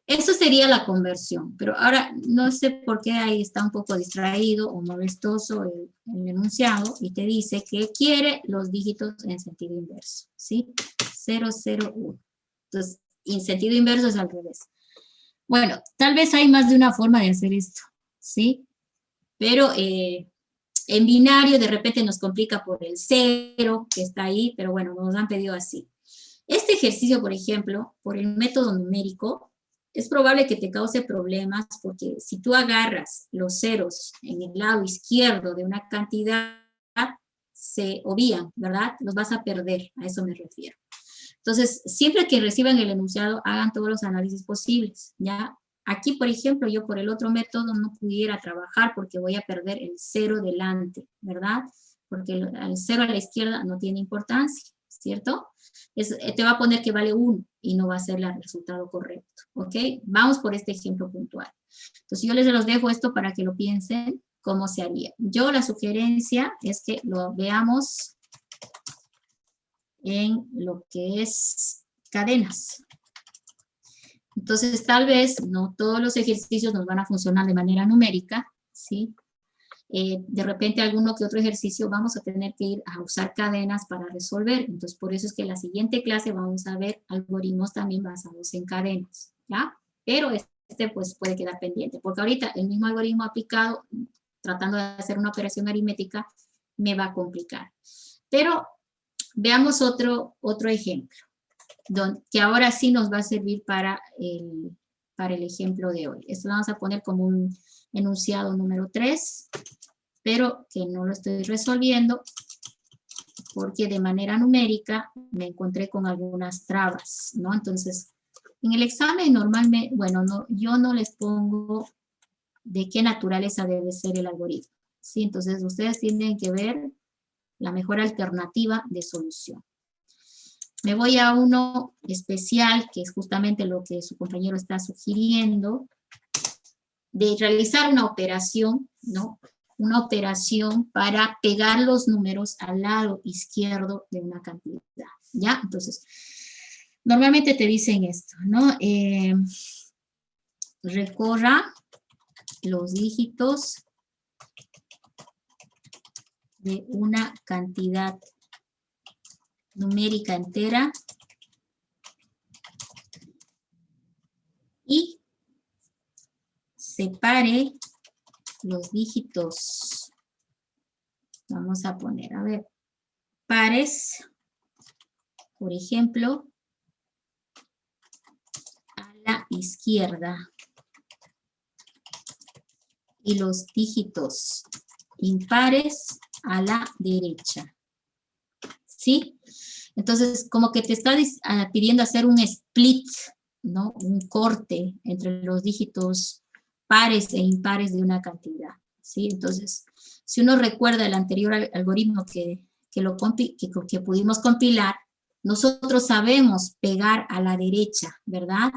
eso sería la conversión, pero ahora no sé por qué ahí está un poco distraído o molestoso el enunciado, y te dice que quiere los dígitos en sentido inverso, ¿sí? 0, 0, 1. Entonces, en sentido inverso es al revés. Bueno, tal vez hay más de una forma de hacer esto, ¿sí? Pero en binario de repente nos complica por el 0 que está ahí, pero bueno, nos han pedido así. Este ejercicio, por ejemplo, por el método numérico, es probable que te cause problemas porque si tú agarras los ceros en el lado izquierdo de una cantidad, se obvían, ¿verdad? Los vas a perder, a eso me refiero. Entonces, siempre que reciban el enunciado, hagan todos los análisis posibles, ¿ya? Aquí, por ejemplo, yo por el otro método no pudiera trabajar porque voy a perder el 0 delante, ¿verdad? Porque el 0 a la izquierda no tiene importancia, ¿cierto? Te va a poner que vale 1 y no va a ser el resultado correcto, ¿ok? Vamos por este ejemplo puntual. Entonces, yo les los dejo esto para que lo piensen cómo se haría. Yo la sugerencia es que lo veamos en lo que es cadenas. Entonces, tal vez no todos los ejercicios nos van a funcionar de manera numérica, ¿sí? De repente, alguno que otro ejercicio vamos a tener que ir a usar cadenas para resolver. Entonces, por eso es que en la siguiente clase vamos a ver algoritmos también basados en cadenas, ¿ya? Pero este pues puede quedar pendiente, porque ahorita el mismo algoritmo aplicado, tratando de hacer una operación aritmética, me va a complicar. Pero veamos otro ejemplo, que ahora sí nos va a servir para el ejemplo de hoy. Esto lo vamos a poner como un enunciado número 3, pero que no lo estoy resolviendo porque de manera numérica me encontré con algunas trabas, ¿no? Entonces, en el examen normalmente, bueno, yo no les pongo de qué naturaleza debe ser el algoritmo, ¿sí? Entonces, ustedes tienen que ver la mejor alternativa de solución. Me voy a uno especial, que es justamente lo que su compañero está sugiriendo, de realizar una operación, ¿no? Una operación para pegar los números al lado izquierdo de una cantidad, ¿ya? Entonces, normalmente te dicen esto, ¿no? Recorra los dígitos de una cantidad numérica entera y separe los dígitos, vamos a poner, a ver, pares, por ejemplo, a la izquierda, y los dígitos impares a la derecha. ¿Sí? Entonces, como que te está pidiendo hacer un split, ¿no? Un corte entre los dígitos pares e impares de una cantidad, ¿sí? Entonces, si uno recuerda el anterior algoritmo que pudimos compilar, nosotros sabemos pegar a la derecha, ¿verdad?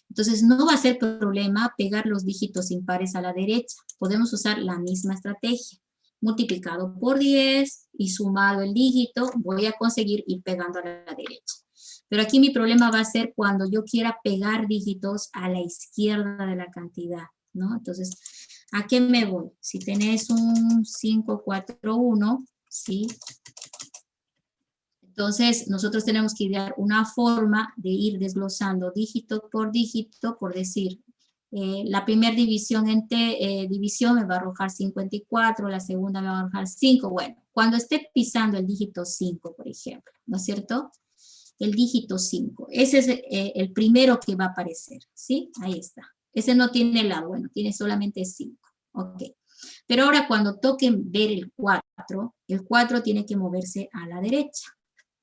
Entonces, no va a ser problema pegar los dígitos impares a la derecha. Podemos usar la misma estrategia. Multiplicado por 10 y sumado el dígito, voy a conseguir ir pegando a la derecha. Pero aquí mi problema va a ser cuando yo quiera pegar dígitos a la izquierda de la cantidad, ¿no? Entonces, ¿a qué me voy? Si tenés un 5, 4, 1, ¿sí? Entonces, nosotros tenemos que idear una forma de ir desglosando dígito, por decir, la primera división división me va a arrojar 54, la segunda me va a arrojar 5. Bueno, cuando esté pisando el dígito 5, por ejemplo, ¿no es cierto? El dígito 5, ese es el primero que va a aparecer, ¿sí? Ahí está. Ese no tiene lado, bueno, tiene solamente 5, ok. Pero ahora cuando toquen ver el 4 tiene que moverse a la derecha.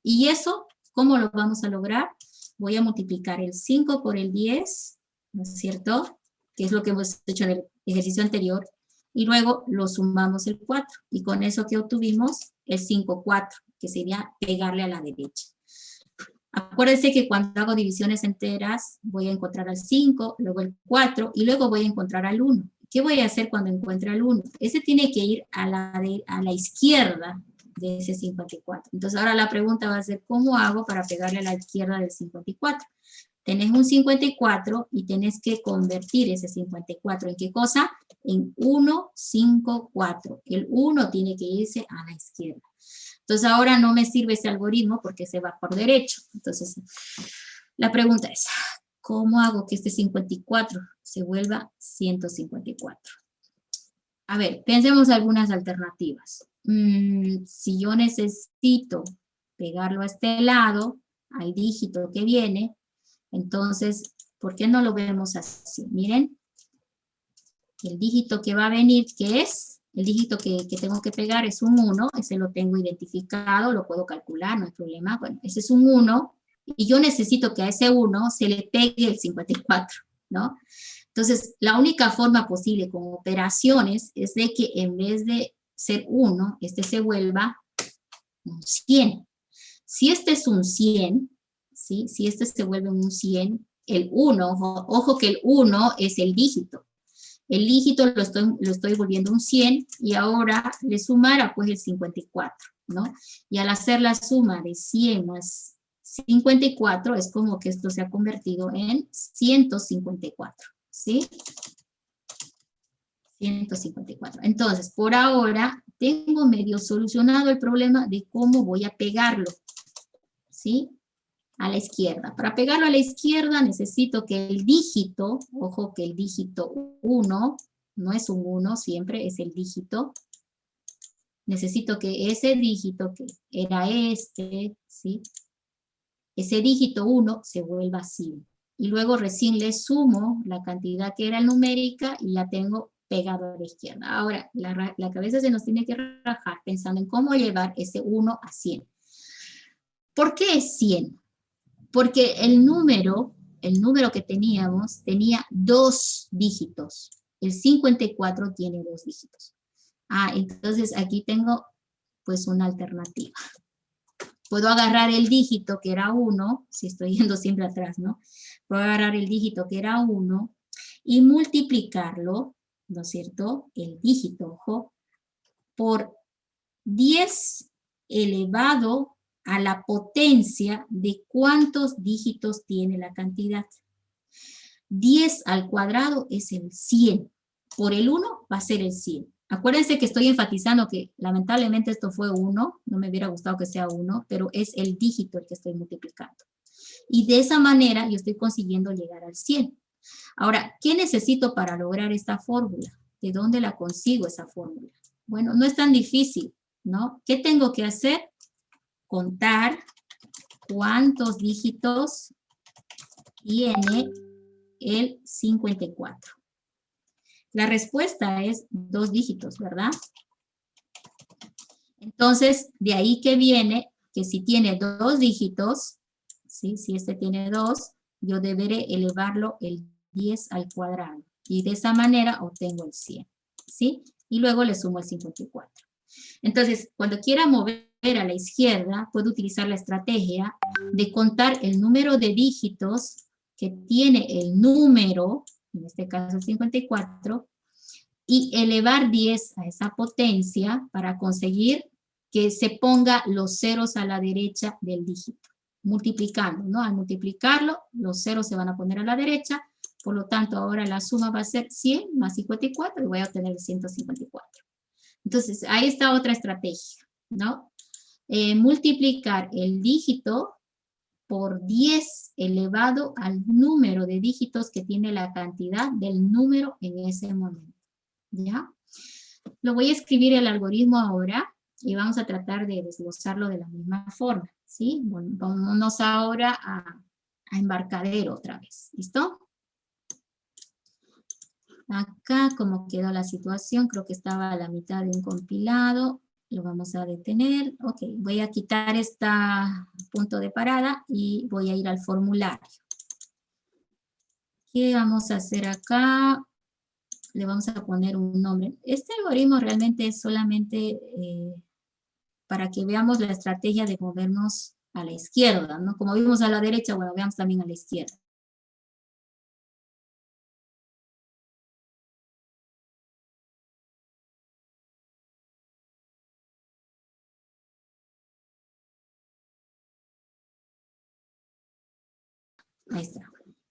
¿Y eso cómo lo vamos a lograr? Voy a multiplicar el 5 por el 10, ¿no es cierto? Que es lo que hemos hecho en el ejercicio anterior. Y luego lo sumamos el 4. Y con eso que obtuvimos, el 5, 4, que sería pegarle a la derecha. Acuérdense que cuando hago divisiones enteras, voy a encontrar al 5, luego el 4, y luego voy a encontrar al 1. ¿Qué voy a hacer cuando encuentre al 1? Ese tiene que ir a la izquierda de ese 54. Entonces ahora la pregunta va a ser, ¿cómo hago para pegarle a la izquierda del 54? Tenés un 54 y tenés que convertir ese 54 ¿en qué cosa? En 1, 5, 4. El 1 tiene que irse a la izquierda. Entonces ahora no me sirve ese algoritmo porque se va por derecho. Entonces la pregunta es, ¿cómo hago que este 54 se vuelva 154? A ver, pensemos algunas alternativas. Si yo necesito pegarlo a este lado, al dígito que viene, entonces, ¿por qué no lo vemos así? Miren, el dígito que va a venir, ¿qué es? El dígito que tengo que pegar es un 1, ese lo tengo identificado, lo puedo calcular, no hay problema. Bueno, ese es un 1, y yo necesito que a ese 1 se le pegue el 54, ¿no? Entonces, la única forma posible con operaciones es de que en vez de ser 1, este se vuelva un 100. Si este es un 100, ¿sí? Si este se vuelve un 100, el 1, ojo que el 1 es el dígito. El dígito lo estoy volviendo un 100 y ahora le sumara pues el 54, ¿no? Y al hacer la suma de 100 más 54 es como que esto se ha convertido en 154, ¿sí? 154. Entonces, por ahora tengo medio solucionado el problema de cómo voy a pegarlo, ¿sí? A la izquierda. Para pegarlo a la izquierda necesito que el dígito, ojo que el dígito 1, no es un 1 siempre, es el dígito. Necesito que ese dígito que era este, ¿sí? Ese dígito 1 se vuelva 100. Y luego recién le sumo la cantidad que era numérica y la tengo pegado a la izquierda. Ahora, la cabeza se nos tiene que rajar pensando en cómo llevar ese 1 a 100. ¿Por qué es 100? Porque el número que teníamos tenía 2 dígitos. El 54 tiene 2 dígitos. Entonces aquí tengo pues una alternativa. Puedo agarrar el dígito que era 1, si estoy yendo siempre atrás, ¿no? Puedo agarrar el dígito que era 1 y multiplicarlo, ¿no es cierto? El dígito, ojo, por 10 elevado a la potencia de cuántos dígitos tiene la cantidad. 10 al cuadrado es el 100. Por el 1 va a ser el 100. Acuérdense que estoy enfatizando que lamentablemente esto fue 1, no me hubiera gustado que sea 1, pero es el dígito el que estoy multiplicando. Y de esa manera yo estoy consiguiendo llegar al 100. Ahora, ¿qué necesito para lograr esta fórmula? ¿De dónde la consigo esa fórmula? Bueno, no es tan difícil, ¿no? ¿Qué tengo que hacer? Contar cuántos dígitos tiene el 54. La respuesta es 2 dígitos, ¿verdad? Entonces, de ahí que viene que si tiene 2 dígitos, ¿sí? Si este tiene 2, yo deberé elevarlo el 10 al cuadrado. Y de esa manera obtengo el 100, ¿sí? Y luego le sumo el 54. Entonces, cuando quiera mover a la izquierda, puedo utilizar la estrategia de contar el número de dígitos que tiene el número, en este caso el 54, y elevar 10 a esa potencia para conseguir que se ponga los ceros a la derecha del dígito, multiplicando, ¿no? Al multiplicarlo, los ceros se van a poner a la derecha, por lo tanto, ahora la suma va a ser 100 más 54 y voy a obtener el 154. Entonces, ahí está otra estrategia, ¿no? Multiplicar el dígito por 10 elevado al número de dígitos que tiene la cantidad del número en ese momento, ¿ya? Lo voy a escribir el algoritmo ahora y vamos a tratar de desglosarlo de la misma forma, ¿sí? Bueno, vámonos ahora a embarcadero otra vez, ¿listo? Acá, como quedó la situación, creo que estaba a la mitad de un compilado. Lo vamos a detener. Ok, voy a quitar este punto de parada y voy a ir al formulario. ¿Qué vamos a hacer acá? Le vamos a poner un nombre. Este algoritmo realmente es solamente para que veamos la estrategia de movernos a la izquierda, ¿no? Como vimos a la derecha, bueno, veamos también a la izquierda. Ahí está.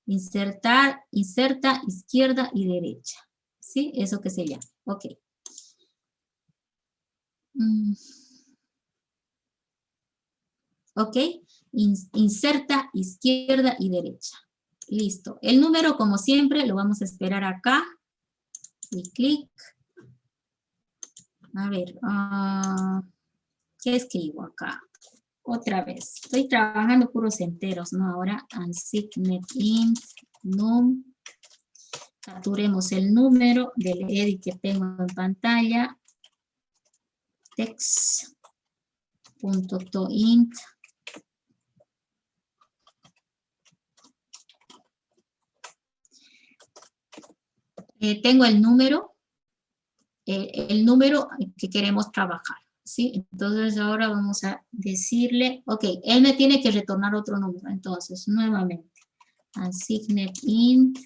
Insertar, inserta, izquierda y derecha. ¿Sí? Eso que se llama. Ok. Ok. Inserta, izquierda y derecha. Listo. El número, como siempre, lo vamos a esperar acá. Y clic. A ver. ¿Qué escribo acá? Otra vez. Estoy trabajando puros enteros, ¿no? Ahora, unsigned int, num. Capturemos el número del edit que tengo en pantalla. Text.toInt. Tengo el número que queremos trabajar, ¿sí? Entonces ahora vamos a decirle, ok, él me tiene que retornar otro número. Entonces, nuevamente, unsigned int,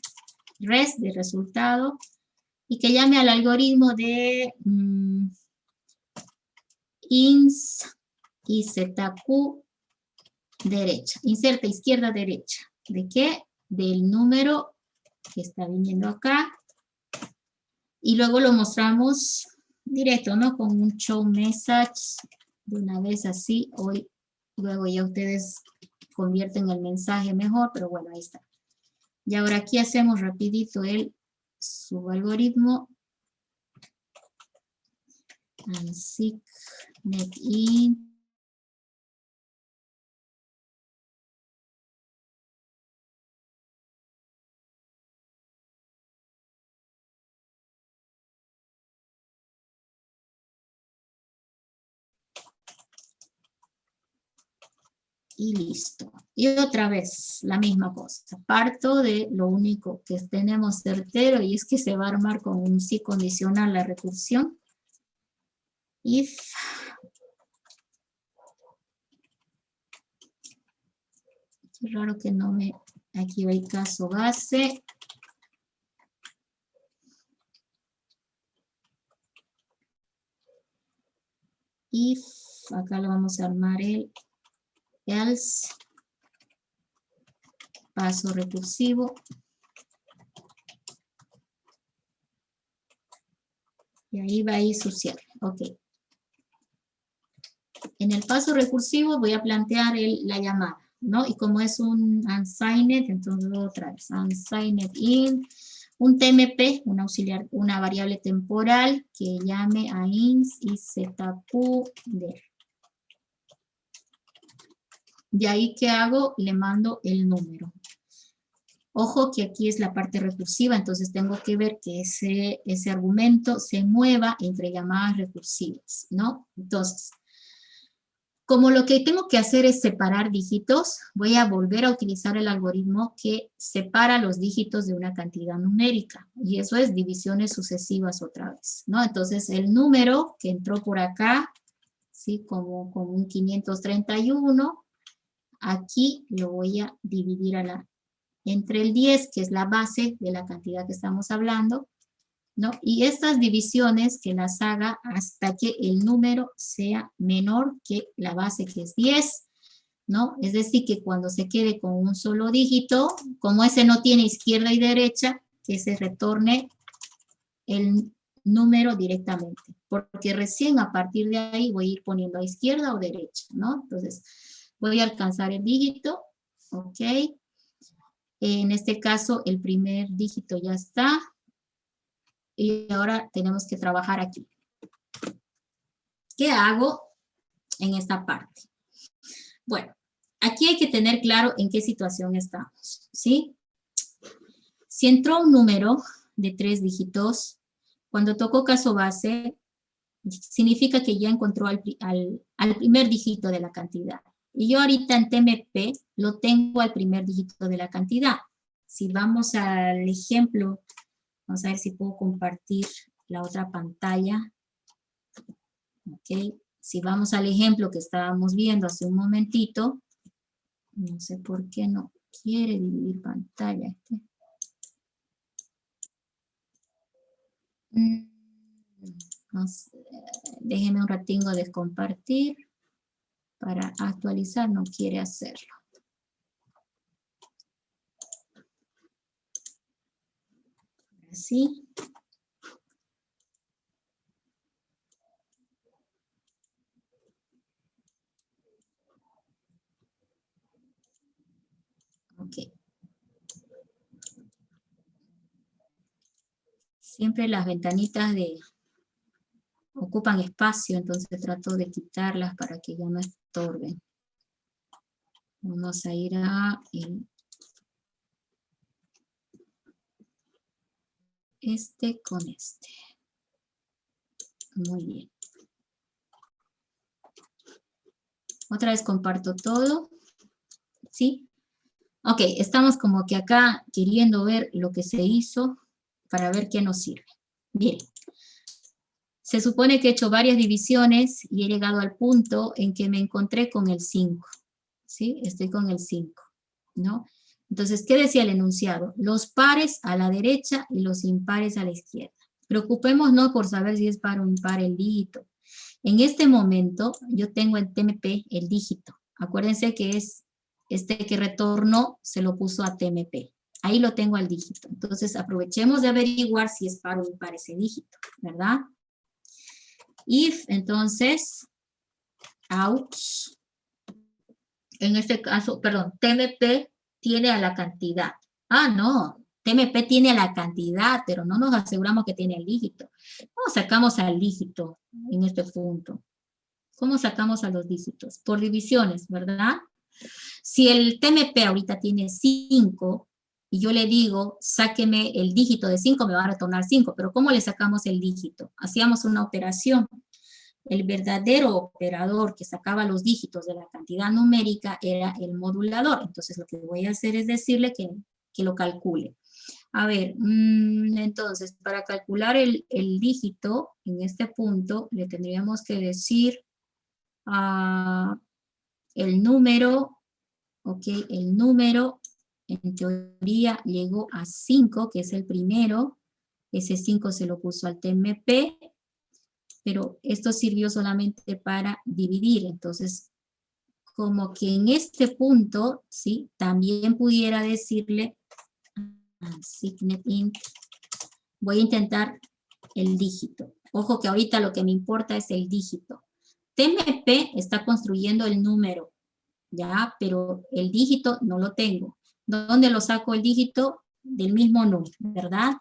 res de resultado, y que llame al algoritmo de ins y zq derecha, inserta izquierda derecha. ¿De qué? Del número que está viniendo acá. Y luego lo mostramos directo, ¿no? Con un show message de una vez así. Hoy, luego ya ustedes convierten el mensaje mejor, pero bueno, ahí está. Y ahora aquí hacemos rapidito el subalgoritmo. Unsigned int. Y listo. Y otra vez, la misma cosa. Parto de lo único que tenemos certero y es que se va a armar con un sí condicional la recursión. If qué raro que no me... Aquí va el caso base. If, acá lo vamos a armar el else, paso recursivo. Y ahí va a ir su cierre. Ok. En el paso recursivo voy a plantear la llamada, ¿no? Y como es un unsigned, entonces otra vez, unsigned int, un TMP, un auxiliar, una variable temporal que llame a ins y zq_der. De ahí, ¿qué hago? Le mando el número. Ojo que aquí es la parte recursiva, entonces tengo que ver que ese argumento se mueva entre llamadas recursivas, ¿no? Entonces, como lo que tengo que hacer es separar dígitos, voy a volver a utilizar el algoritmo que separa los dígitos de una cantidad numérica. Y eso es divisiones sucesivas otra vez, ¿no? Entonces, el número que entró por acá, ¿sí? Como un 531, aquí lo voy a dividir entre el 10, que es la base de la cantidad que estamos hablando, ¿no? Y estas divisiones que las haga hasta que el número sea menor que la base, que es 10, ¿no? Es decir, que cuando se quede con un solo dígito, como ese no tiene izquierda y derecha, que se retorne el número directamente, porque recién a partir de ahí voy a ir poniendo a izquierda o derecha, ¿no? Entonces, voy a alcanzar el dígito, ¿ok? En este caso, el primer dígito ya está. Y ahora tenemos que trabajar aquí. ¿Qué hago en esta parte? Bueno, aquí hay que tener claro en qué situación estamos, ¿sí? Si entró un número de 3 dígitos, cuando toco caso base, significa que ya encontró al primer dígito de la cantidad. Y yo ahorita en TMP lo tengo al primer dígito de la cantidad. Si vamos al ejemplo, vamos a ver si puedo compartir la otra pantalla. Ok, si vamos al ejemplo que estábamos viendo hace un momentito, no sé por qué no quiere dividir pantalla. No sé, déjeme un ratingo de compartir para actualizar, no quiere hacerlo. Así. Ok. Siempre las ventanitas ocupan espacio, entonces trato de quitarlas para que ya no estorben. Vamos a ir a este con este. Muy bien. Otra vez comparto todo. ¿Sí? Ok, estamos como que acá queriendo ver lo que se hizo para ver qué nos sirve. Bien. Se supone que he hecho varias divisiones y he llegado al punto en que me encontré con el 5. ¿Sí? Estoy con el 5, ¿no? Entonces, ¿qué decía el enunciado? Los pares a la derecha y los impares a la izquierda. Preocupémonos por saber si es par o impar el dígito. En este momento, yo tengo en TMP el dígito. Acuérdense que es este que retornó, se lo puso a TMP. Ahí lo tengo al dígito. Entonces, aprovechemos de averiguar si es par o impar ese dígito, ¿verdad? If, entonces, out, en este caso, perdón, TMP tiene a la cantidad. Ah, no, TMP tiene a la cantidad, pero no nos aseguramos que tiene el dígito. ¿Cómo sacamos al dígito en este punto? ¿Cómo sacamos a los dígitos? Por divisiones, ¿verdad? Si el TMP ahorita tiene 5, y yo le digo, sáqueme el dígito de 5, me va a retornar 5, pero ¿cómo le sacamos el dígito? Hacíamos una operación. El verdadero operador que sacaba los dígitos de la cantidad numérica era el modulador. Entonces lo que voy a hacer es decirle que lo calcule. A ver, entonces para calcular el dígito en este punto le tendríamos que decir el número, ok, el número en teoría llegó a 5, que es el primero. Ese 5 se lo puso al TMP, pero esto sirvió solamente para dividir. Entonces, como que en este punto, ¿sí? También pudiera decirle, signet int, voy a intentar el dígito. Ojo que ahorita lo que me importa es el dígito. TMP está construyendo el número, ¿ya? Pero el dígito no lo tengo. ¿Dónde lo saco el dígito? Del mismo num, ¿verdad?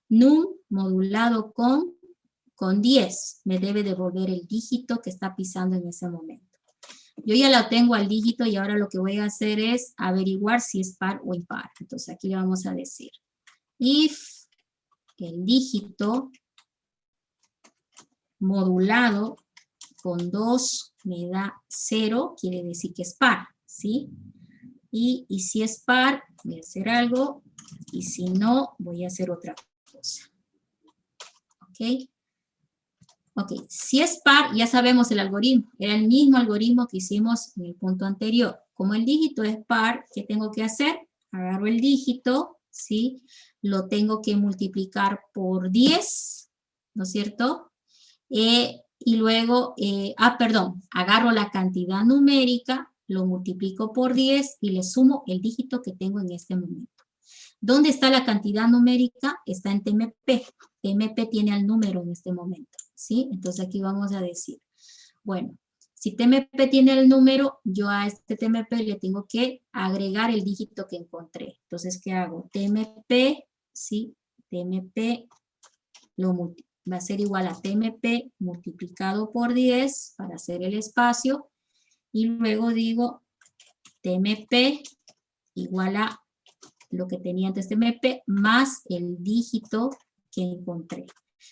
Num modulado con 10 me debe devolver el dígito que está pisando en ese momento. Yo ya la tengo al dígito y ahora lo que voy a hacer es averiguar si es par o impar. Entonces aquí le vamos a decir, if el dígito modulado con 2 me da 0, quiere decir que es par, ¿sí? Y si es par, voy a hacer algo, y si no, voy a hacer otra cosa. ¿Ok? Ok, si es par, ya sabemos el algoritmo. Era el mismo algoritmo que hicimos en el punto anterior. Como el dígito es par, ¿qué tengo que hacer? Agarro el dígito, ¿sí? Lo tengo que multiplicar por 10, ¿no es cierto? Y luego, agarro la cantidad numérica, lo multiplico por 10 y le sumo el dígito que tengo en este momento. ¿Dónde está la cantidad numérica? Está en TMP. TMP tiene el número en este momento, ¿sí? Entonces aquí vamos a decir, bueno, si TMP tiene el número, yo a este TMP le tengo que agregar el dígito que encontré. Entonces, ¿qué hago? TMP, ¿sí? TMP va a ser igual a TMP multiplicado por 10 para hacer el espacio. Y luego digo TMP igual a lo que tenía antes TMP más el dígito que encontré.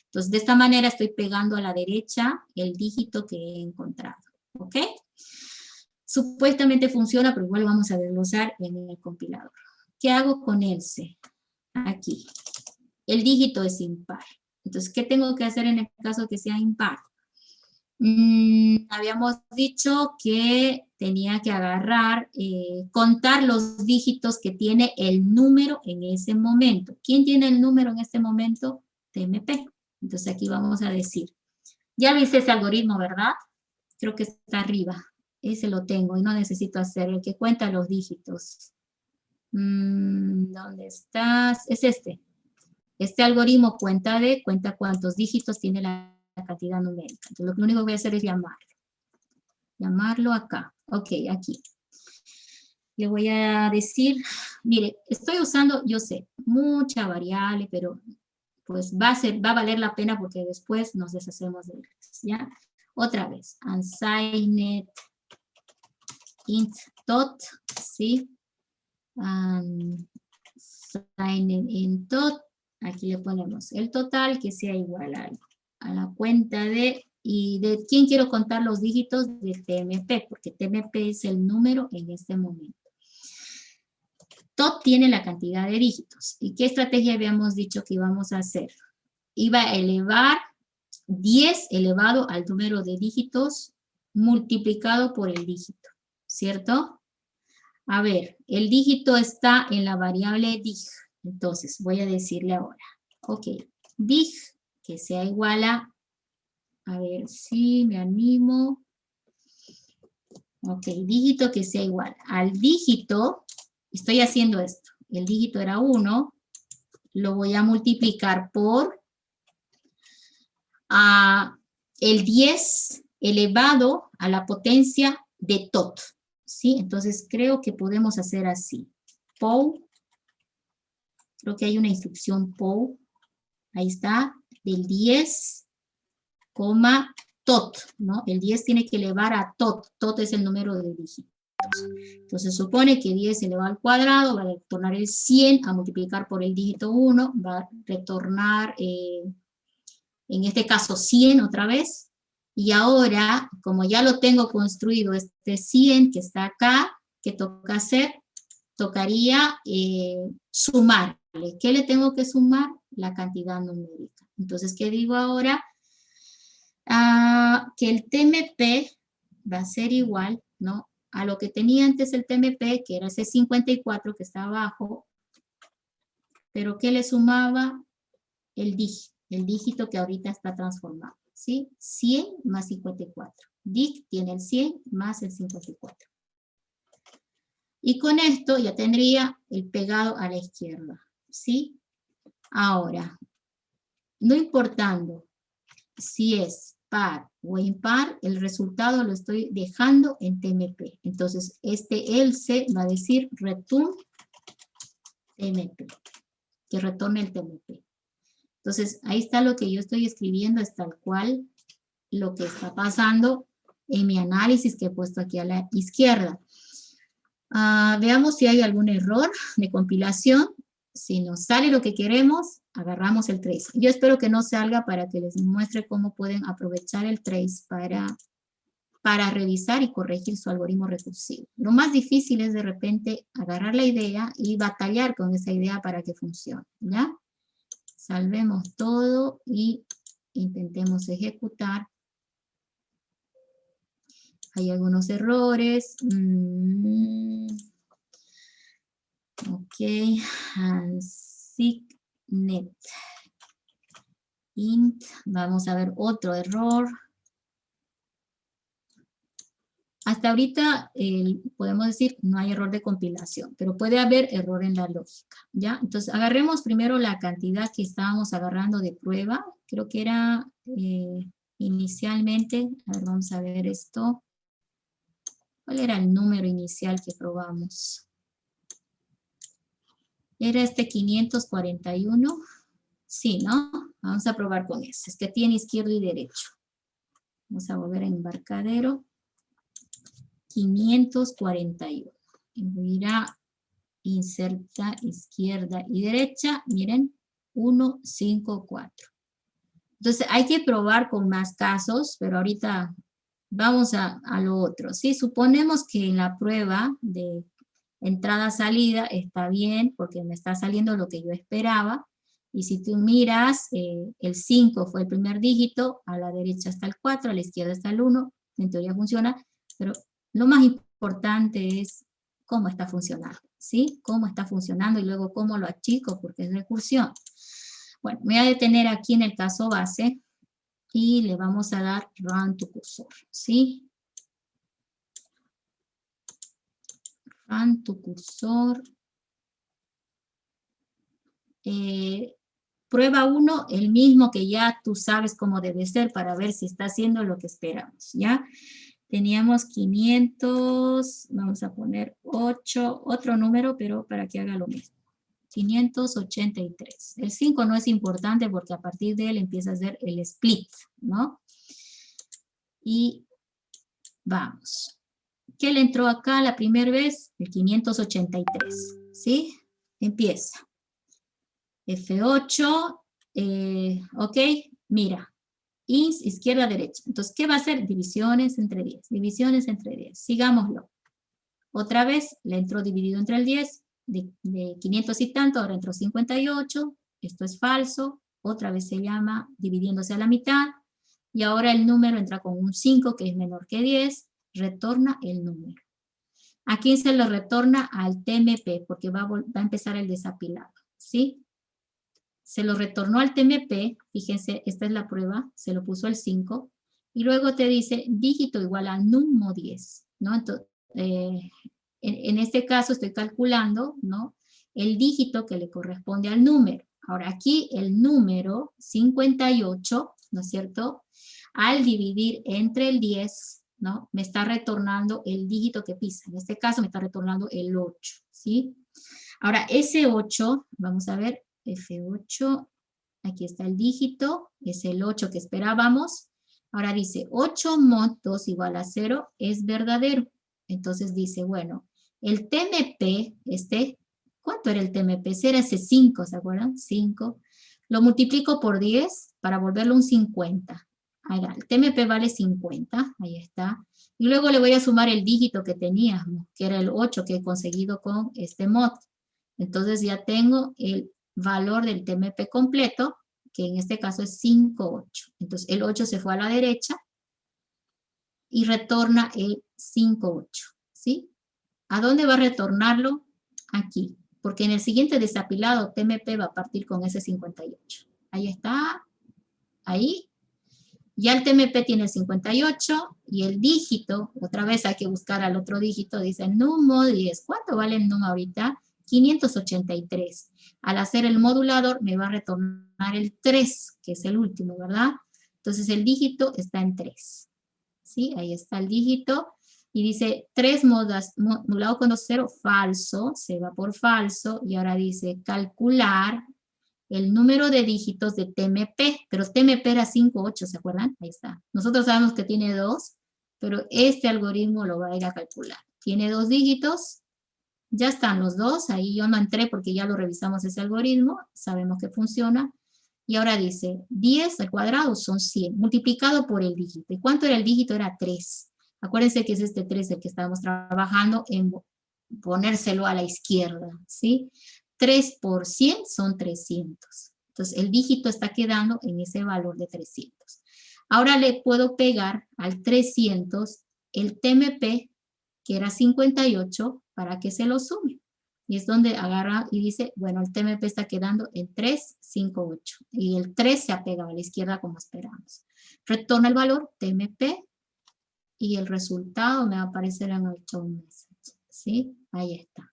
Entonces, de esta manera estoy pegando a la derecha el dígito que he encontrado. ¿Ok? Supuestamente funciona, pero igual lo vamos a desglosar en el compilador. ¿Qué hago con else? Aquí. El dígito es impar. Entonces, ¿qué tengo que hacer en el caso que sea impar? Habíamos dicho que tenía que agarrar, contar los dígitos que tiene el número en ese momento. ¿Quién tiene el número en este momento? TMP. Entonces aquí vamos a decir, ya viste ese algoritmo, ¿verdad? Creo que está arriba. Ese lo tengo y no necesito hacer el que cuenta los dígitos. ¿Dónde estás? Es este. Este algoritmo cuenta cuántos dígitos tiene la cantidad numérica. Entonces, lo único que voy a hacer es llamarlo acá. Ok, aquí. Le voy a decir, mire, estoy usando, yo sé, mucha variable, pero pues va a valer la pena porque después nos deshacemos de ellas, ¿ya? Otra vez, unsigned int tot, ¿sí? Unsigned int tot. Aquí le ponemos el total que sea igual a la cuenta de, y de quién quiero contar los dígitos de TMP, porque TMP es el número en este momento. Tot tiene la cantidad de dígitos. ¿Y qué estrategia habíamos dicho que íbamos a hacer? Iba a elevar 10 elevado al número de dígitos multiplicado por el dígito, ¿cierto? A ver, el dígito está en la variable dig. Entonces, voy a decirle ahora, ok, dig, que sea igual a ver si me animo. Ok, dígito que sea igual. Al dígito, estoy haciendo esto. El dígito era 1, lo voy a multiplicar por el 10 elevado a la potencia de tot. ¿Sí? Entonces, creo que podemos hacer así. POW. Creo que hay una instrucción POW, ahí está, del 10, tot, ¿no? El 10 tiene que elevar a tot es el número de dígitos. Entonces supone que 10 elevado al cuadrado va a retornar el 100 a multiplicar por el dígito 1, va a retornar, en este caso 100 otra vez, y ahora, como ya lo tengo construido, este 100 que está acá, ¿qué toca hacer? Tocaría sumarle. ¿Qué le tengo que sumar? La cantidad numérica. Entonces, ¿qué digo ahora? Que el TMP va a ser igual, ¿no? A lo que tenía antes el TMP, que era ese 54 que está abajo, pero ¿qué le sumaba? El dígito que ahorita está transformado, ¿sí? 100 más 54. Dig tiene el 100 más el 54. Y con esto ya tendría el pegado a la izquierda, ¿sí? Ahora, no importando si es par o impar, el resultado lo estoy dejando en TMP. Entonces, este else va a decir return TMP, que retorne el TMP. Entonces, ahí está lo que yo estoy escribiendo, es tal cual lo que está pasando en mi análisis que he puesto aquí a la izquierda. Veamos si hay algún error de compilación. Si nos sale lo que queremos, agarramos el trace. Yo espero que no salga para que les muestre cómo pueden aprovechar el trace para revisar y corregir su algoritmo recursivo. Lo más difícil es de repente agarrar la idea y batallar con esa idea para que funcione, ¿ya? Salvemos todo y intentemos ejecutar. Hay algunos errores. Ok, ANSIGNet. Int, vamos a ver otro error. Hasta ahorita podemos decir no hay error de compilación, pero puede haber error en la lógica, ¿ya? Entonces agarremos primero la cantidad que estábamos agarrando de prueba. Creo que era inicialmente, a ver, vamos a ver esto. ¿Cuál era el número inicial que probamos? Era este 541. Sí, ¿no? Vamos a probar con ese. Es que tiene izquierdo y derecho. Vamos a volver a embarcadero. 541. Y voy a inserta izquierda y derecha. Miren, 1, 5, 4. Entonces hay que probar con más casos, pero ahorita vamos a lo otro. ¿Sí? Suponemos que en la prueba de entrada-salida está bien, porque me está saliendo lo que yo esperaba. Y si tú miras, el 5 fue el primer dígito, a la derecha está el 4, a la izquierda está el 1, en teoría funciona, pero lo más importante es cómo está funcionando, ¿sí? Cómo está funcionando y luego cómo lo achico, porque es recursión. Bueno, me voy a detener aquí en el caso base y le vamos a dar Run to Cursor, ¿sí? Run to Cursor. Prueba 1, el mismo que ya tú sabes cómo debe ser para ver si está haciendo lo que esperamos, ¿ya? Teníamos 500, vamos a poner 8, otro número, pero para que haga lo mismo. 583. El 5 no es importante porque a partir de él empieza a hacer el split, ¿no? Y vamos. ¿Qué le entró acá la primera vez? El 583, ¿sí? Empieza. F8, ok, mira. Izquierda, derecha. Entonces, ¿qué va a hacer? Divisiones entre 10. Divisiones entre 10. Sigámoslo. Otra vez le entró dividido entre el 10, de 500 y tanto, ahora entró 58. Esto es falso. Otra vez se llama dividiéndose a la mitad. Y ahora el número entra con un 5, que es menor que 10. Retorna el número. Aquí se lo retorna al TMP, porque va a empezar el desapilado. ¿Sí? Se lo retornó al TMP, fíjense, esta es la prueba, se lo puso el 5, y luego te dice dígito igual a numo 10, ¿no? Entonces, en este caso estoy calculando, ¿no? El dígito que le corresponde al número. Ahora aquí el número 58, ¿no es cierto? Al dividir entre el 10, ¿no? Me está retornando el dígito que pisa. En este caso me está retornando el 8, ¿sí? Ahora ese 8, vamos a ver, F8, aquí está el dígito, es el 8 que esperábamos. Ahora dice 8 mod 2 igual a 0 es verdadero. Entonces dice, bueno, el TMP, ¿cuánto era el TMP? Era ese 5, ¿se acuerdan? 5. Lo multiplico por 10 para volverlo un 50. Ahí el TMP vale 50, ahí está. Y luego le voy a sumar el dígito que teníamos, que era el 8 que he conseguido con este mod. Entonces ya tengo el valor del TMP completo, que en este caso es 58. Entonces el 8 se fue a la derecha y retorna el 58, ¿sí? ¿A dónde va a retornarlo? Aquí, porque en el siguiente desapilado TMP va a partir con ese 58. Ahí está, ahí. Ya el TMP tiene el 58 y el dígito, otra vez hay que buscar al otro dígito, dice numo 10. ¿Cuánto vale el numo ahorita? 583. Al hacer el modulador me va a retornar el 3, que es el último, ¿verdad? Entonces el dígito está en 3. ¿Sí? Ahí está el dígito. Y dice 3 modulado con 2,0, falso, se va por falso. Y ahora dice calcular el número de dígitos de TMP. Pero TMP era 58, ¿se acuerdan? Ahí está. Nosotros sabemos que tiene 2, pero este algoritmo lo va a ir a calcular. Tiene 2 dígitos, ya están los dos, ahí yo no entré porque ya lo revisamos ese algoritmo, sabemos que funciona, y ahora dice, 10 al cuadrado son 100, multiplicado por el dígito. ¿Y cuánto era el dígito? Era 3. Acuérdense que es este 3 el que estábamos trabajando en ponérselo a la izquierda, ¿sí? 3 por 100 son 300. Entonces, el dígito está quedando en ese valor de 300. Ahora le puedo pegar al 300 el TMP, que era 58, para que se lo sume. Y es donde agarra y dice, bueno, el TMP está quedando en 358. Y el 3 se ha pegado a la izquierda como esperamos. Retorna el valor TMP y el resultado me va a aparecer en el show message. ¿Sí? Ahí está.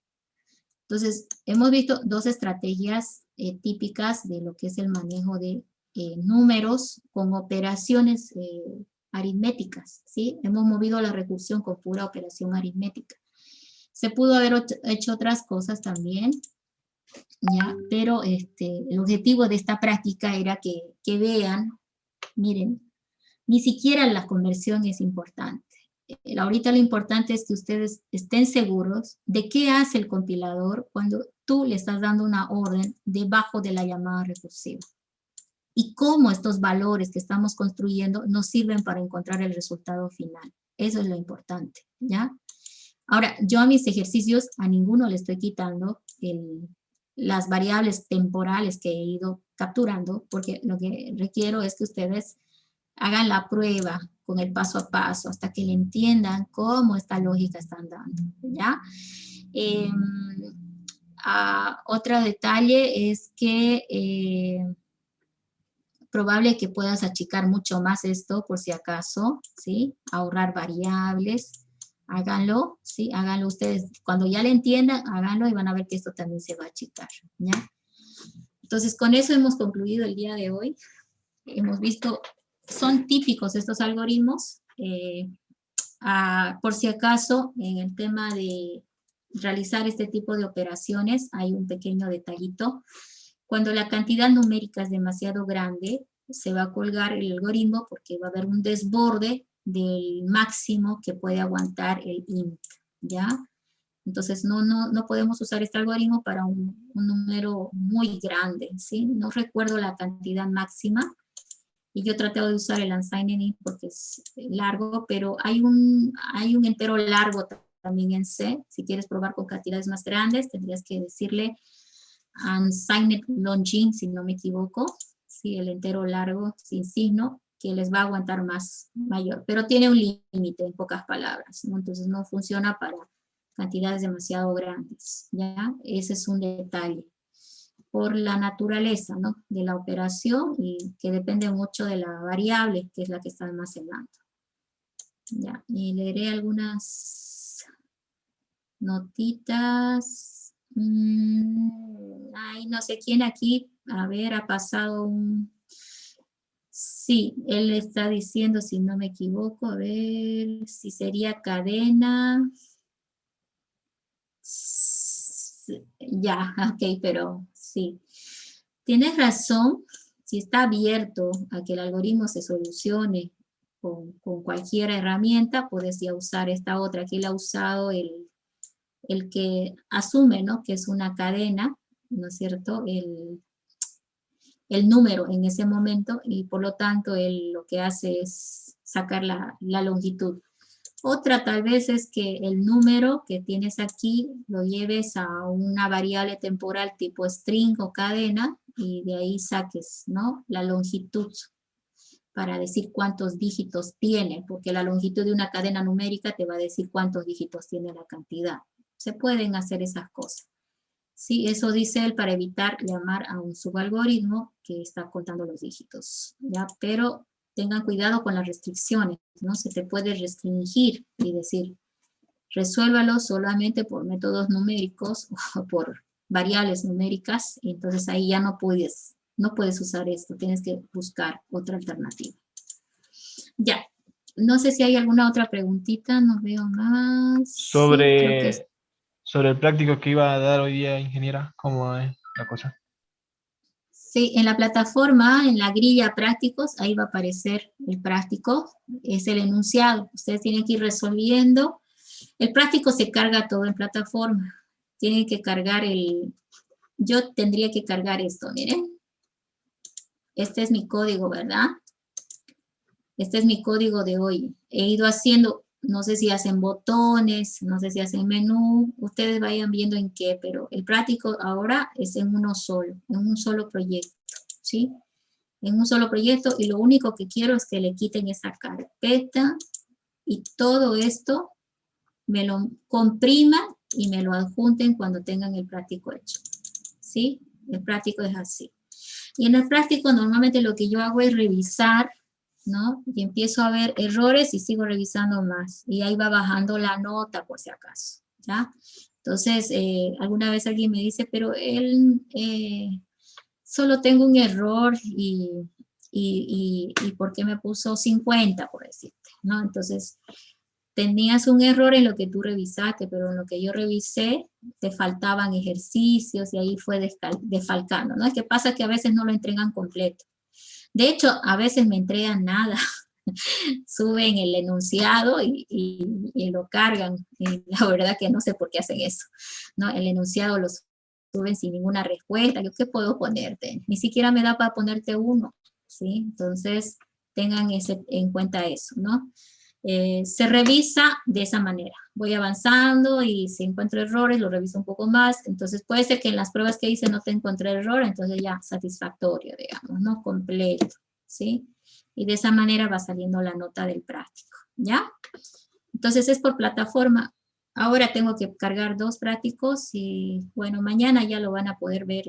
Entonces, hemos visto 2 estrategias típicas de lo que es el manejo de números con operaciones aritméticas, ¿sí? Hemos movido la recursión con pura operación aritmética. Se pudo haber hecho otras cosas también, ¿ya? Pero el objetivo de esta práctica era que vean, miren, ni siquiera la conversión es importante. Ahorita lo importante es que ustedes estén seguros de qué hace el compilador cuando tú le estás dando una orden debajo de la llamada recursiva. Y cómo estos valores que estamos construyendo nos sirven para encontrar el resultado final. Eso es lo importante, ¿ya? Ahora, yo a mis ejercicios a ninguno le estoy quitando las variables temporales que he ido capturando, porque lo que requiero es que ustedes hagan la prueba con el paso a paso hasta que le entiendan cómo esta lógica están dando, ¿ya? Otro detalle es que probable que puedas achicar mucho más esto por si acaso, ¿sí? Ahorrar variables, háganlo, ¿sí? Háganlo ustedes, cuando ya le entiendan, háganlo y van a ver que esto también se va a achicar, ¿ya? Entonces, con eso hemos concluido el día de hoy. Hemos visto, son típicos estos algoritmos, por si acaso, en el tema de realizar este tipo de operaciones, hay un pequeño detallito. Cuando la cantidad numérica es demasiado grande, se va a colgar el algoritmo porque va a haber un desborde del máximo que puede aguantar el int, ¿ya? Entonces no podemos usar este algoritmo para un número muy grande, ¿sí? No recuerdo la cantidad máxima, y yo traté de usar el unsigned int porque es largo, pero hay un entero largo también en C. Si quieres probar con cantidades más grandes, tendrías que decirle unsigned longin, si no me equivoco, sí, el entero largo sin signo, que les va a aguantar mayor, pero tiene un límite en pocas palabras, ¿no? Entonces no funciona para cantidades demasiado grandes, ¿ya? Ese es un detalle por la naturaleza, ¿no? De la operación y que depende mucho de la variable que es la que está almacenando. Ya, y leeré algunas notitas. Ay, no sé quién aquí, a ver, ha pasado un... Sí, él está diciendo, si no me equivoco, a ver, si sería cadena. Ya, ok, pero sí. Tienes razón, si está abierto a que el algoritmo se solucione con cualquier herramienta, puedes ya usar esta otra. Aquí él ha usado el que asume, ¿no? Que es una cadena, ¿no es cierto? El número en ese momento, y por lo tanto él lo que hace es sacar la longitud. Otra tal vez es que el número que tienes aquí lo lleves a una variable temporal tipo string o cadena y de ahí saques, ¿no? La longitud para decir cuántos dígitos tiene, porque la longitud de una cadena numérica te va a decir cuántos dígitos tiene la cantidad. Se pueden hacer esas cosas. Sí, eso dice él para evitar llamar a un subalgoritmo que está contando los dígitos, ¿ya? Pero tengan cuidado con las restricciones, ¿no? Se te puede restringir y decir, resuélvalo solamente por métodos numéricos o por variables numéricas, y entonces ahí ya no puedes usar esto, tienes que buscar otra alternativa. Ya, no sé si hay alguna otra preguntita, no veo más. Sobre, Sí, creo que sobre el práctico que iba a dar hoy día, ingeniera, ¿cómo es la cosa? Sí, en la plataforma, en la grilla prácticos, ahí va a aparecer el práctico, es el enunciado. Ustedes tienen que ir resolviendo. El práctico se carga todo en plataforma. Tienen que cargar yo tendría que cargar esto, miren. Este es mi código, ¿verdad? Este es mi código de hoy. He ido haciendo, no sé si hacen botones, no sé si hacen menú, ustedes vayan viendo en qué, pero el práctico ahora es en uno solo, en un solo proyecto, ¿sí? En un solo proyecto, y lo único que quiero es que le quiten esa carpeta y todo esto me lo compriman y me lo adjunten cuando tengan el práctico hecho, ¿sí? El práctico es así. Y en el práctico normalmente lo que yo hago es revisar, ¿no? Y empiezo a ver errores y sigo revisando más. Y ahí va bajando la nota por si acaso, ¿ya? Entonces, alguna vez alguien me dice, pero él, solo tengo un error y ¿por qué me puso 50, por decirte, ¿no? Entonces, tenías un error en lo que tú revisaste, pero en lo que yo revisé, te faltaban ejercicios y ahí fue defalcando, ¿no? Es que pasa que a veces no lo entregan completo. De hecho, a veces me entregan nada. Suben el enunciado y lo cargan. Y la verdad que no sé por qué hacen eso, ¿no? El enunciado lo suben sin ninguna respuesta. ¿Yo qué puedo ponerte? Ni siquiera me da para ponerte uno, ¿sí? Entonces, tengan en cuenta eso, ¿no? Se revisa de esa manera. Voy avanzando y si encuentro errores, lo reviso un poco más. Entonces puede ser que en las pruebas que hice no te encontré error, entonces ya satisfactorio, digamos, ¿no? Completo, ¿sí? Y de esa manera va saliendo la nota del práctico, ¿ya? Entonces es por plataforma. Ahora tengo que cargar 2 prácticos y, bueno, mañana ya lo van a poder ver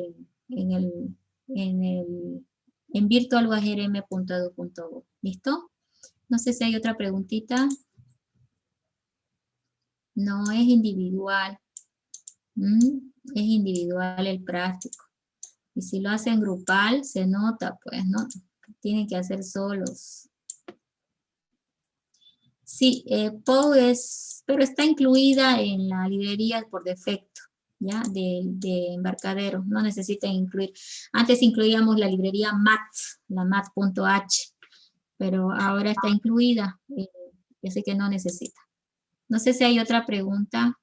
en virtualurm.edu.bo. ¿Listo? No sé si hay otra preguntita. No, es individual. Es individual el práctico. Y si lo hacen grupal, se nota, pues, ¿no? Tienen que hacer solos. Sí, PO pero está incluida en la librería por defecto, ¿ya? De embarcadero. No necesitan incluir. Antes incluíamos la librería MAT, la mat.h, pero ahora está incluida. Así que no necesita. No sé si hay otra pregunta.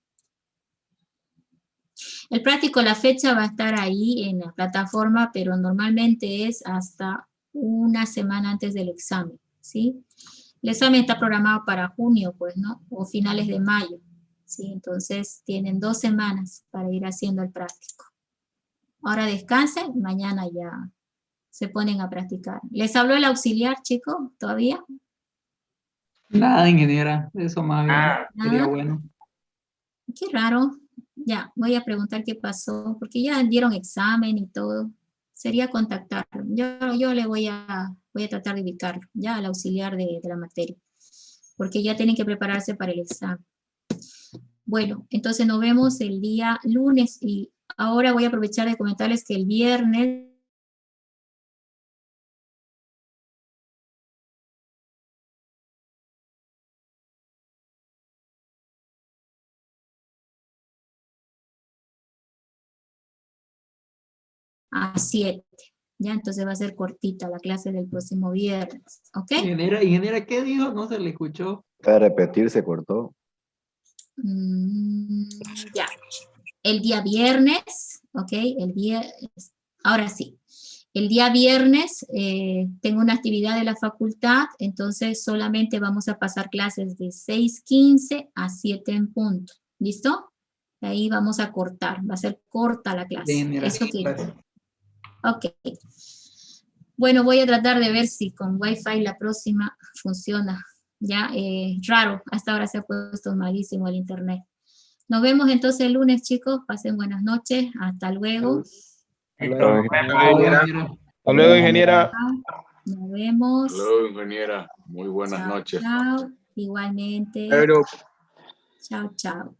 El práctico, la fecha va a estar ahí en la plataforma, pero normalmente es hasta una semana antes del examen, ¿sí? El examen está programado para junio, pues, ¿no? O finales de mayo, ¿sí? Entonces, tienen 2 semanas para ir haciendo el práctico. Ahora descansen, mañana ya se ponen a practicar. ¿Les habló el auxiliar, chicos, todavía? Nada, ingeniera, eso más bien sería ¿Nada? bueno. Qué raro. Ya, voy a preguntar qué pasó, porque ya dieron examen y todo. Sería contactarlo. Yo le voy a tratar de ubicarlo, ya al auxiliar de la materia, porque ya tienen que prepararse para el examen. Bueno, entonces nos vemos el día lunes y ahora voy a aprovechar de comentarles que el viernes a 7. Ya, entonces va a ser cortita la clase del próximo viernes, ¿ok? Ingeniera, ¿qué dijo? No se le escuchó. Para repetir, se cortó. Ya. El día viernes, ¿ok? Ahora sí. El día viernes tengo una actividad de la facultad, entonces solamente vamos a pasar clases de 6:15 a 7 en punto. ¿Listo? Ahí vamos a cortar, va a ser corta la clase. Ingeniera, Eso que... gracias. Ok. Bueno, voy a tratar de ver si con Wi-Fi la próxima funciona. Ya, raro, hasta ahora se ha puesto malísimo el internet. Nos vemos entonces el lunes, chicos. Pasen buenas noches. Hasta luego. Hasta luego, Ingeniera. Hasta luego, ingeniera. Nos vemos. Hasta luego, ingeniera. Muy buenas Chao, noches. chao. Igualmente. Pero Chao, chao.